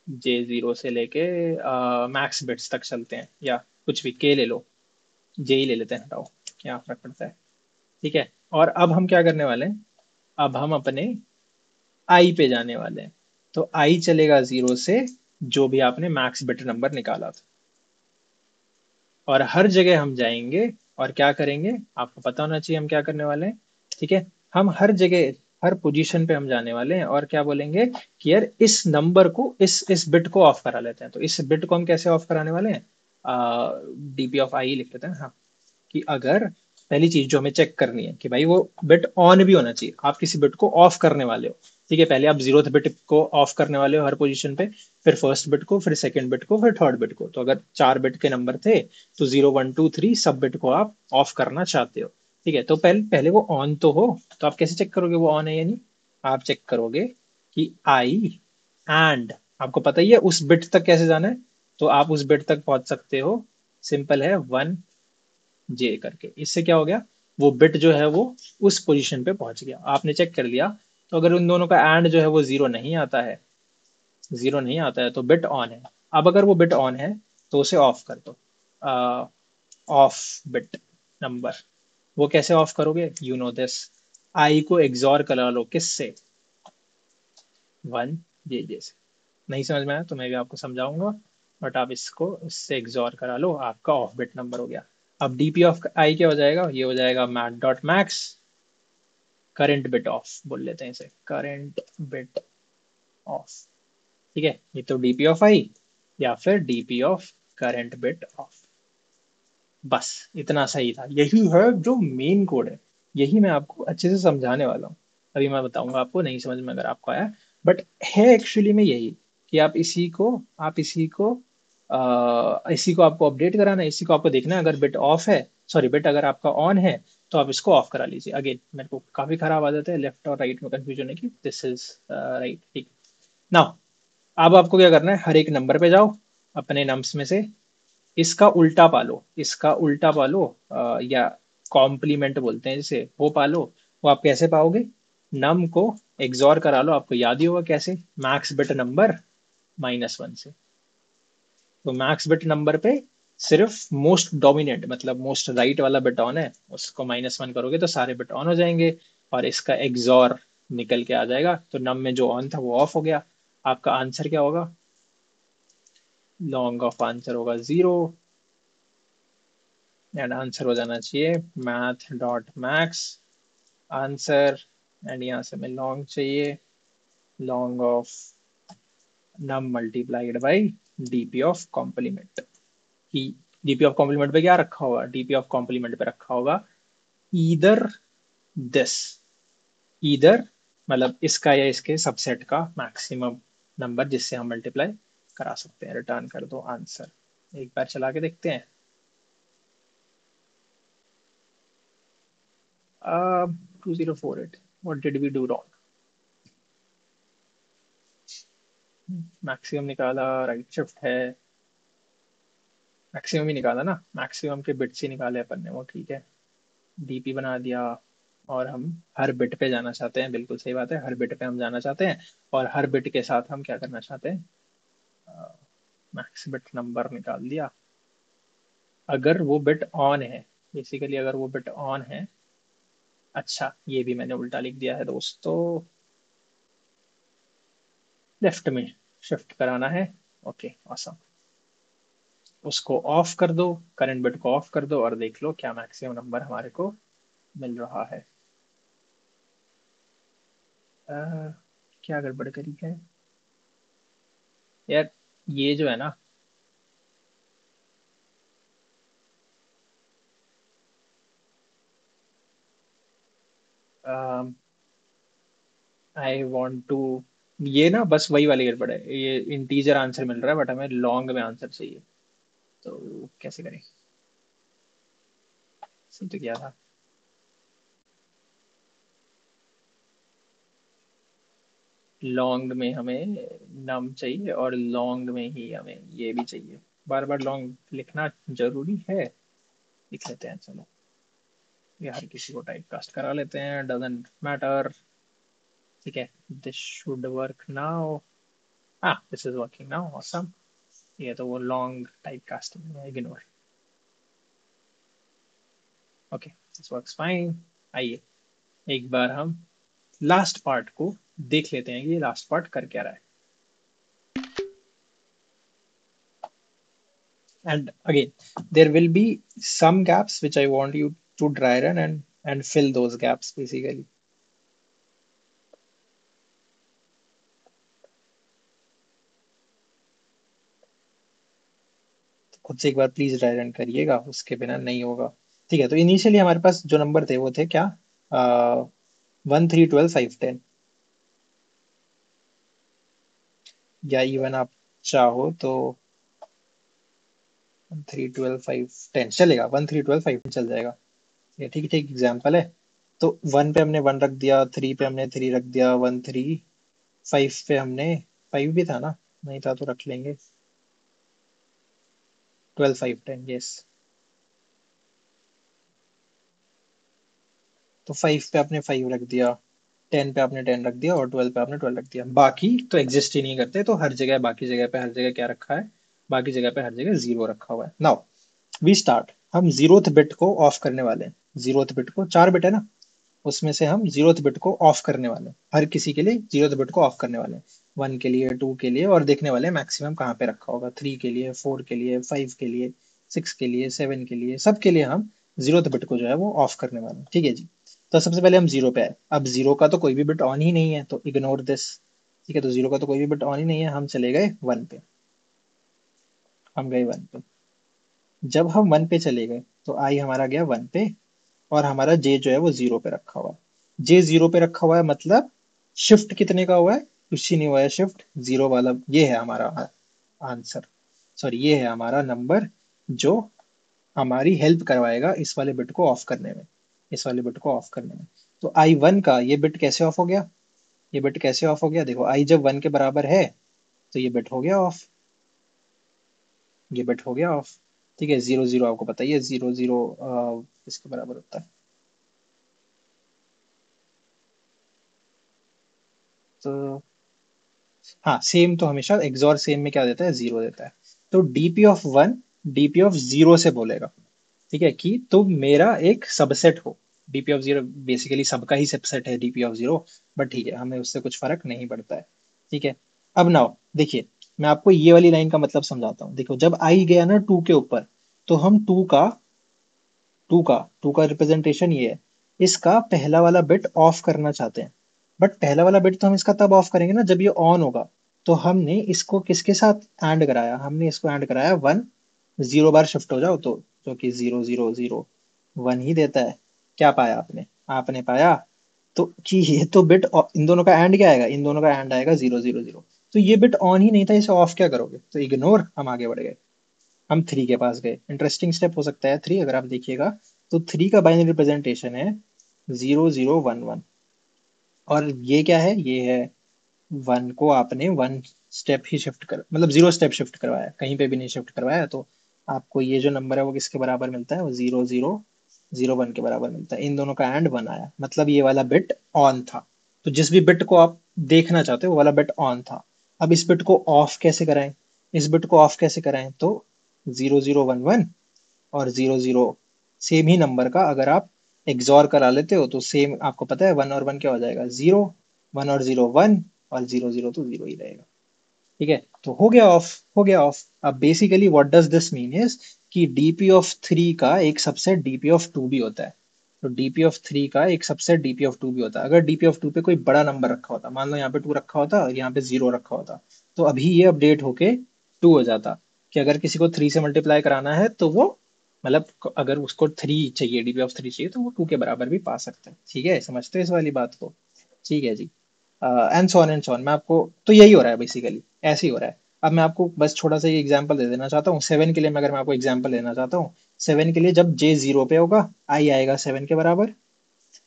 J0 से लेके मैक्स बिट्स तक चलते हैं, या कुछ भी के ले लो, जे ही ले लेते हैं, हटाओ, क्या फर्क पड़ता है। ठीक है, और अब हम क्या करने वाले हैं? अब हम अपने आई पे जाने वाले हैं। तो आई चलेगा 0 से जो भी आपने मैक्स बिट नंबर निकाला था, और हर जगह हम जाएंगे और क्या करेंगे, आपको पता होना चाहिए हम क्या करने वाले हैं। ठीक है, हम हर जगह, हर पोजीशन पे हम जाने वाले हैं और क्या बोलेंगे कि यार इस नंबर को, इस बिट को ऑफ करा लेते हैं। तो इस बिट को हम कैसे ऑफ कराने वाले हैं? डीपी ऑफ आई लिख लेते हैं, हाँ। कि अगर पहली चीज जो हमें चेक करनी है कि भाई वो बिट ऑन भी होना चाहिए। आप किसी बिट को ऑफ करने वाले हो, ठीक है, पहले आप 0th बिट को ऑफ करने वाले हो हर पोजीशन पे, फिर फर्स्ट बिट को, फिर सेकंड बिट को, फिर थर्ड बिट को। तो अगर 4 बिट के नंबर थे तो 0 1 2 3 सब बिट को आप ऑफ करना चाहते हो। ठीक है, तो पहले पहले वो ऑन तो हो। तो आप कैसे चेक करोगे वो ऑन है या नहीं? आप चेक करोगे कि आई एंड, आपको पता ही है उस बिट तक कैसे जाना है। तो आप उस बिट तक पहुंच सकते हो, सिंपल है, 1 J करके। इससे क्या हो गया, वो बिट जो है वो उस पोजीशन पे पहुंच गया, आपने चेक कर लिया। तो अगर उन दोनों का एंड जो है वो 0 नहीं आता है, 0 नहीं आता है तो बिट ऑन है। अब अगर वो बिट ऑन है तो उसे ऑफ कर दो, ऑफ बिट नंबर। वो कैसे ऑफ करोगे? यू नो दिस, आई को एग्जॉर करा लो, किससे? 1 J से। नहीं समझ में आया तो मैं भी आपको समझाऊंगा, बट आप इसको इससे एग्जॉर करा लो, आपका ऑफ बिट नंबर हो गया। अब डीपी ऑफ आई क्या हो जाएगा? ये हो जाएगा math dot max current bit of, बोल लेते हैं इसे, करंट बिट ऑफ। ठीक है, ये तो डीपी ऑफ आई या फिर DP of current bit of. बस इतना सही था, यही है जो मेन कोड है। यही मैं आपको अच्छे से समझाने वाला हूँ। अभी मैं बताऊंगा आपको, नहीं समझ में अगर आपको आया, बट है एक्चुअली में यही, कि आप इसी को आपको अपडेट कराना है, इसी को आपको देखना है। अगर बिट ऑफ है, सॉरी बिट अगर आपका ऑन है, तो आप इसको ऑफ करा लीजिए। अगेन मेरे को काफी खराब आदत है लेफ्ट और राइट में कंफ्यूजन होने की, दिस इज राइट, ठीक। नाउ अब आपको क्या करना है, हर एक नंबर पे जाओ अपने नम्स में से, इसका उल्टा पालो, इसका उल्टा पालो, या कॉम्प्लीमेंट बोलते हैं जिसे, वो पालो। वो आप कैसे पाओगे? नम को एग्जॉर करा लो, आपको याद ही होगा कैसे, मैक्स बिट नंबर -1 से। तो मैक्स बिट नंबर पे सिर्फ मोस्ट डोमिनेंट, मतलब मोस्ट राइट वाला बिट ऑन है, उसको -1 करोगे तो सारे बिट ऑन हो जाएंगे, और इसका एग्जॉर निकल के आ जाएगा। तो नम में जो ऑन था वो ऑफ हो गया। आपका आंसर क्या होगा? लॉन्ग ऑफ आंसर होगा 0, एंड आंसर हो जाना चाहिए math dot max answer. And यहाँ से हमें लॉन्ग चाहिए, long of num multiplied by DP of complement. DP of complement पे क्या रखा होगा? डीपी ऑफ कॉम्प्लीमेंट पे रखा होगा ईदर दिस, ईदर मतलब इसका या इसके सबसेट का मैक्सिमम नंबर जिससे हम मल्टीप्लाई करा सकते हैं। रिटर्न कर दो आंसर। एक बार चला के देखते हैं। 2048, what did we do wrong? Maximum निकाला, राइट शिफ्ट है, मैक्सिमम ही निकाला ना, मैक्सिमम के बिट्स ही निकाले अपन ने, वो ठीक है। डीपी बना दिया और हम हर बिट पे जाना चाहते हैं, बिल्कुल सही बात है, हर बिट पे हम जाना चाहते हैं। और हर बिट के साथ हम क्या करना चाहते हैं? मैक्स बिट नंबर निकाल दिया। अगर वो बिट ऑन है, बेसिकली अगर वो बिट ऑन है, अच्छा ये भी मैंने उल्टा लिख दिया है दोस्तों, लेफ्ट में शिफ्ट कराना है। Okay awesome. उसको ऑफ कर दो, करंट बिट को ऑफ कर दो और देख लो क्या मैक्सिमम नंबर हमारे को मिल रहा है। अ, क्या गड़बड़ करी है यार? ये जो है ना, आई वॉन्ट टू, ये ना बस वही वाली गड़बड़ है, ये इंटीजर आंसर मिल रहा है बट हमें लॉन्ग में आंसर चाहिए, तो कैसे करें? सही तो क्या था? लॉन्ग में हमें नम चाहिए और लॉन्ग में ही हमें ये भी चाहिए। बार बार लॉन्ग लिखना जरूरी है? लिख लेते हैं चलो, ये हर किसी को टाइप कास्ट करा लेते हैं, डजेंट मैटर। ठीक है, दिस शुड वर्क नाउ। हाँ this is working now, awesome. ये तो वो लॉन्ग टाइप कास्टिंग है, ignore. Okay this works fine. आइए एक बार हम लास्ट पार्ट को देख लेते हैं कि ये लास्ट पार्ट कर क्या रहा है। And again, there will be some gaps which I want you to dry run and fill those gaps basically. तो खुद से एक बार प्लीज ड्राई रन करिएगा, उसके बिना नहीं होगा। ठीक है, तो इनिशियली हमारे पास जो नंबर थे वो थे क्या? 1 3 12 5 10, या इवन आप चाहो तो 1 3 12 5 10 चलेगा, 1 3 12 5 चल जाएगा। ये ठीक ठीक एग्जाम्पल है। तो 1 पे हमने 1 रख दिया, 3 पे हमने 3 रख दिया, 1 3 5 पे हमने 5 भी था ना, नहीं था तो रख लेंगे, 12 5 10 यस। तो 5 पे आपने 5 रख दिया, 10 पे आपने 10 रख दिया और 12 पे आपने 12 रख दिया। बाकी तो एग्जिस्ट ही नहीं करते, तो हर जगह बाकी जगह पे हर जगह क्या रखा है? बाकी जगह पे हर जगह जीरो रखा हुआ है। नाउ वी स्टार्ट, हम जीरोथ बिट को ऑफ करने वाले हैं। जीरोथ बिट को, 4 बिट है ना, उसमें से हम जीरोथ बिट को ऑफ करने वाले हैं, हर किसी के लिए जीरोथ बिट को ऑफ करने वाले हैं। 1 के लिए, 2 के लिए, और देखने वाले हैं मैक्सिमम कहाँ पे रखा होगा। 3 के लिए, 4 के लिए, 5 के लिए, 6 के लिए, 7 के लिए, सबके लिए हम जीरोथ बिट को जो है वो ऑफ करने वाले हैं। ठीक है जी। तो सबसे पहले हम जीरो पे आए। अब जीरो का तो कोई भी बिट ऑन ही नहीं है, तो इग्नोर दिस। ठीक है, तो जीरो का तो कोई भी बिट ऑन ही नहीं है, हम चले गए 1 पे। हम गए 1 पे। जब हम 1 पे चले गए तो आई हमारा गया 1 पे, और हमारा जे जो है वो जीरो पे रखा हुआ है। जे जीरो पे रखा हुआ है मतलब शिफ्ट कितने का हुआ है? कुछ ही नहीं हुआ है, शिफ्ट जीरो वाला। ये है हमारा आंसर, सॉरी ये है हमारा नंबर जो हमारी हेल्प करवाएगा इस वाले बिट को ऑफ करने में, इस वाले बिट को ऑफ करने में। तो I1 का ये बिट कैसे ऑफ हो गया? ये बिट कैसे ऑफ हो गया? देखो आई जब 1 के बराबर है तो ये बिट हो गया ऑफ, ये बिट हो गया ऑफ। ठीक है, 0 0 आपको पता ही है, 0 0 किसके बराबर होता है? तो हाँ, सेम तो हमेशा एक्सॉर सेम में क्या देता है? जीरो देता है। तो DP of 1 DP of zero से बोलेगा, ठीक है, कि तुम मेरा एक सबसेट हो। डीपी ऑफ जीरो बेसिकली सबका ही सबसेट है डीपी ऑफ जीरो, बट ठीक है, हमें उससे कुछ फर्क नहीं पड़ता है। ठीक है, अब नाउ देखिए, मैं आपको ये वाली लाइन का मतलब समझाता हूँ। देखो जब आई गया ना 2 के ऊपर, तो हम 2 का रिप्रेजेंटेशन ये है, इसका पहला वाला बिट ऑफ करना चाहते हैं। बट पहला वाला बिट तो हम इसका तब ऑफ करेंगे ना जब ये ऑन होगा। तो हमने इसको किसके साथ एंड कराया, हमने इसको एंड कराया 1 0 बार शिफ्ट हो जाओ तो, जो कि 0 0 0 1 ही देता है। क्या पाया आपने, आपने पाया तो कि ये तो बिट, इन दोनों का एंड क्या आएगा, इन दोनों का एंड आएगा 0 0 0। तो ये बिट ऑन ही नहीं था, इसे ऑफ क्या करोगे, तो इग्नोर, हम आगे बढ़ गए, हम 3 के पास गए। इंटरेस्टिंग स्टेप हो सकता है 3, अगर आप देखिएगा तो 3 का बाइनरी रिप्रेजेंटेशन है 0 0 1 1। और ये क्या है, ये है 1 को आपने 1 स्टेप ही शिफ्ट कर, मतलब 0 स्टेप शिफ्ट करवाया, कहीं पे भी नहीं शिफ्ट करवाया, तो आपको ये जो नंबर है वो किसके बराबर मिलता है, वो 0 0 0 1 के बराबर मिलता है। इन दोनों का एंड 1 आया, मतलब ये वाला बिट ऑन था। तो जिस भी बिट को आप देखना चाहते हो वो वाला बिट ऑन था। अब इस बिट को ऑफ कैसे कराएं, इस बिट को ऑफ कैसे कराएं, तो 0 0 1 1 और 0 0 सेम ही नंबर का अगर आप एक्सॉर करा लेते हो तो सेम, आपको पता है 1 और 1 क्या हो जाएगा, 0, 1 और 0 1, और 0 0 तो 0 ही रहेगा। ठीक है, तो हो गया ऑफ, हो गया ऑफ। अब basically what does this mean is कि डीपी ऑफ 3 का एक सबसेट डीपी ऑफ 2 भी होता है। तो डीपी ऑफ 3 का एक सबसेट डीपी ऑफ 2 भी होता है। अगर डीपी ऑफ 2 पे कोई बड़ा नंबर रखा होता, मान लो यहाँ पे 2 रखा होता और यहाँ पे 0 रखा होता, तो अभी ये अपडेट होके 2 हो जाता, कि अगर किसी को 3 से मल्टीप्लाई कराना है तो वो, मतलब अगर उसको 3 चाहिए, डीपी ऑफ 3 चाहिए, तो वो 2 के बराबर भी पा सकता है। ठीक है, समझते हो इस वाली बात को। ठीक है जी। एंड सो ऑन मैं आपको, तो यही हो रहा है बेसिकली, ऐसे ही हो रहा है। अब मैं आपको बस छोटा सा ये एग्जांपल दे देना चाहता हूँ 7 के लिए। मैं, अगर मैं आपको एग्जांपल देना चाहता हूँ 7 के लिए, जब जे 0 पे होगा, आई आएगा 7 के बराबर,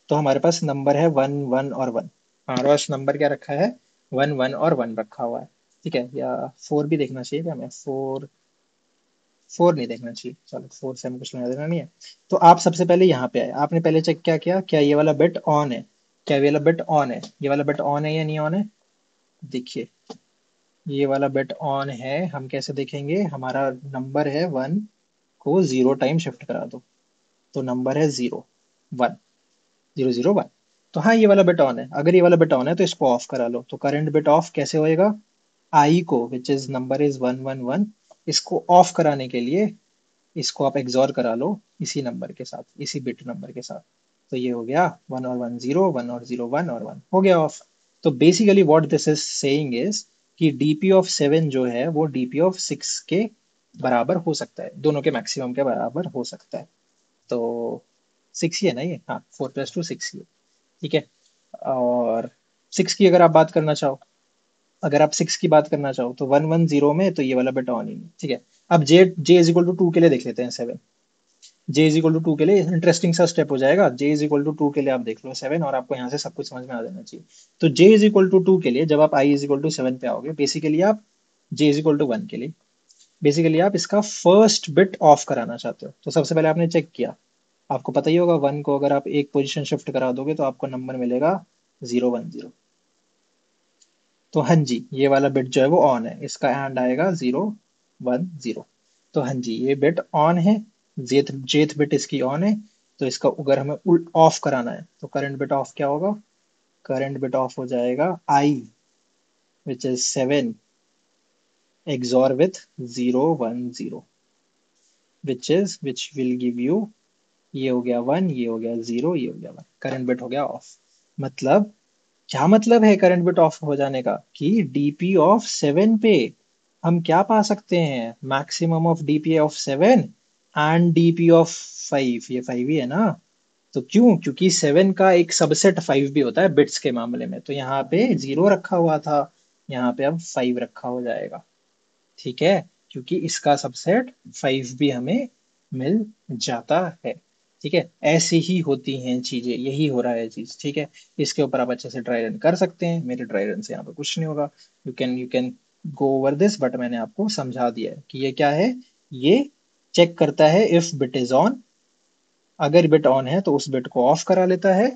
तो हमारे पास नंबर है 1 1 और 1। हमारे पास नंबर क्या रखा है, 1 1 और 1 रखा हुआ है। ठीक है, या 4 भी देखना चाहिए क्या, हमें 4, 4 नहीं देखना चाहिए, चलो 4 से हमें कुछ लेना देना नहीं है। तो आप सबसे पहले यहाँ पे आए, आपने पहले चेक क्या किया, क्या ये वाला बिट ऑन है, क्या ये वाला बिट ऑन है, ये वाला बिट ऑन है या नहीं ऑन है। देखिए, ये वाला बिट ऑन है। हम कैसे देखेंगे, हमारा नंबर है 1 को 0 टाइम शिफ्ट करा दो, तो नंबर है 0 1 0 0 1। तो हाँ, ये वाला बिट ऑन है। अगर ये वाला बिट ऑन है तो इसको ऑफ करा लो, तो करंट बिट ऑफ कैसे होएगा, आई को, विच इज नंबर इज 1 1 1, इसको ऑफ कराने के लिए इसको आप एक्सॉर करा लो इसी नंबर के साथ, इसी बिट नंबर के साथ। तो ये हो गया 1 और 1 0, 1 और 0 1 और 1 हो गया ऑफ। तो basically what this is saying is कि डीपी ऑफ 7 जो है वो डीपी ऑफ 6 के बराबर हो सकता है, दोनों के मैक्सिमम के बराबर हो सकता है। तो 6 ही है ना ये, हाँ 4 + 2 6 ही है। ठीक है, और 6 की अगर आप बात करना चाहो, अगर आप 6 की बात करना चाहो तो 1 1 0 में तो ये वाला बिट ऑन ही नहीं। ठीक है, अब जे जे इज इक्वल टू 2 के लिए देख लेते हैं 7। जे इज इक्वल टू 2 के लिए इंटरेस्टिंग सा स्टेप हो जाएगा। जे इज इक्वल टू 2 के लिए आप देख लो 7, और आपको यहाँ से सब कुछ समझ में आ जाना चाहिए। तो जे इज इक्वल टू 2 के लिए जब आप आई इज इक्वल टू 7 पे आओगे, बेसिकली आप जे इज इक्वल टू 1 के लिए, बेसिकली आप इसका फर्स्ट बिट ऑफ कराना चाहते हो। तो सबसे पहले आपने चेक किया, आपको पता ही होगा 1 को अगर आप एक पोजीशन शिफ्ट करा दोगे तो आपको नंबर मिलेगा 0 1 0। तो हाँ जी, ये वाला बिट जो है वो ऑन है, इसका एंड आएगा 0 1 0। तो हाँ जी, ये बिट ऑन है, जेथ जेथ बिट इसकी ऑन है। तो इसका अगर हमें उल्ट ऑफ कराना है तो करंट बिट ऑफ क्या होगा, करंट बिट ऑफ हो जाएगा I, which is 7 XOR with 0 1 0, which will give you, ये हो गया 1, ये हो गया 0, ये हो गया 1, करंट बिट हो गया ऑफ। मतलब, क्या मतलब है करंट बिट ऑफ हो जाने का, कि डीपी ऑफ 7 पे हम क्या पा सकते हैं, maximum of DP of 7 and DP of 5, ये 5 ही है ना। तो क्यों, क्योंकि 7 का एक सबसेट 5 भी होता है बिट्स के मामले में। तो यहाँ पे 0 रखा हुआ था, यहाँ पे अब 5 रखा हो जाएगा। ठीक है, क्योंकि इसका सबसेट 5 भी हमें मिल जाता है। ठीक है, ऐसी ही होती हैं चीजें, यही हो रहा है चीज। ठीक है, इसके ऊपर आप अच्छे से ट्राई रन कर सकते हैं, मेरे ट्राई रन से यहाँ पे कुछ नहीं होगा। You can go over this, but मैंने आपको समझा दिया है कि ये क्या है। ये चेक करता है इफ बिट इज ऑन, अगर बिट ऑन है तो उस बिट को ऑफ करा लेता है,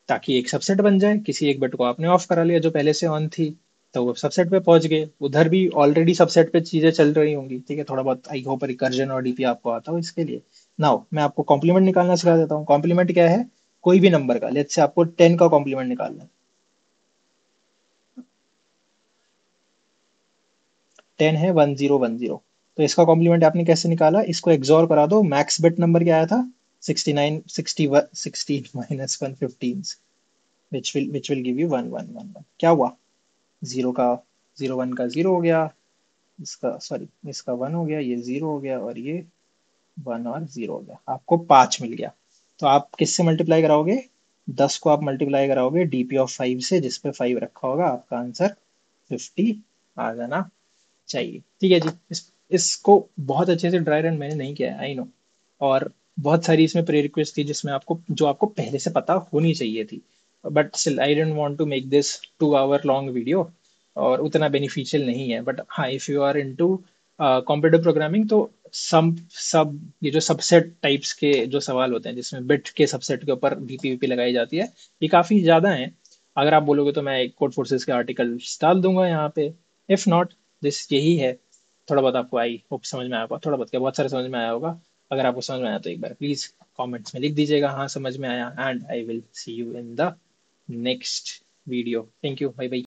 ताकि एक सबसेट बन जाए। किसी एक बिट को आपने ऑफ करा लिया जो पहले से ऑन थी, तो वो सबसेट पे पहुंच गए, उधर भी ऑलरेडी सबसेट पे चीजें चल रही होंगी। ठीक है, थोड़ा बहुत आई होप रिकर्जन और डीपी आपको आता हो इसके लिए। नाउ मैं आपको कॉम्प्लीमेंट निकालना सिखा देता हूँ। कॉम्प्लीमेंट क्या है, कोई भी नंबर का, लेट्स से आपको 10 का कॉम्प्लीमेंट निकालना है। 10 है 1 0 1 0, तो इसका कॉम्प्लीमेंट आपने कैसे निकाला, इसको एक्सॉर करा दो। मैक्स बिट नंबर क्या आया था, 69 61 16 minus 1 15, which will give you 1 1 1 1। क्या हुआ, जीरो का 0 1 का 0 हो गया, इसका सॉरी इसका 1 हो गया, ये 0 हो गया और ये 1 और 0 हो गया, आपको 5 मिल गया। तो आप किससे मल्टीप्लाई कराओगे? 10 को आप मल्टीप्लाई कराओगे DP of 5 से, जिस पे 5 रखा होगा, आपका आंसर 50 आ जाना चाहिए। ठीक है जी। इसको बहुत अच्छे से ड्राई रन मैंने नहीं किया है, आई नो। और बहुत सारी इसमें प्री रिक्वेस्ट थी जिसमें आपको, जो आपको पहले से पता होनी चाहिए थी, but still I don't want to make this 2 hour long video, और उतना बेनिफिशियल नहीं है। बट हाँ, if you are into computer programming, तो सम सब ये जो सबसेट टाइप्स के जो सवाल होते हैं जिसमें बिट के सबसेट के ऊपर डीपीवीपी लगाई जाती है, ये काफी ज्यादा है। अगर आप बोलोगे तो मैं कोड फोर्सेस के आर्टिकल्स डाल दूंगा यहाँ पे। इफ नॉट, दिस यही है। थोड़ा बहुत आपको आई होप समझ में आया होगा, थोड़ा बहुत क्या, बहुत सारे समझ में आया होगा। अगर आपको समझ में आया तो एक बार प्लीज कमेंट्स में लिख दीजिएगा हाँ समझ में आया, and I will see you in the next video. Thank you, bye bye.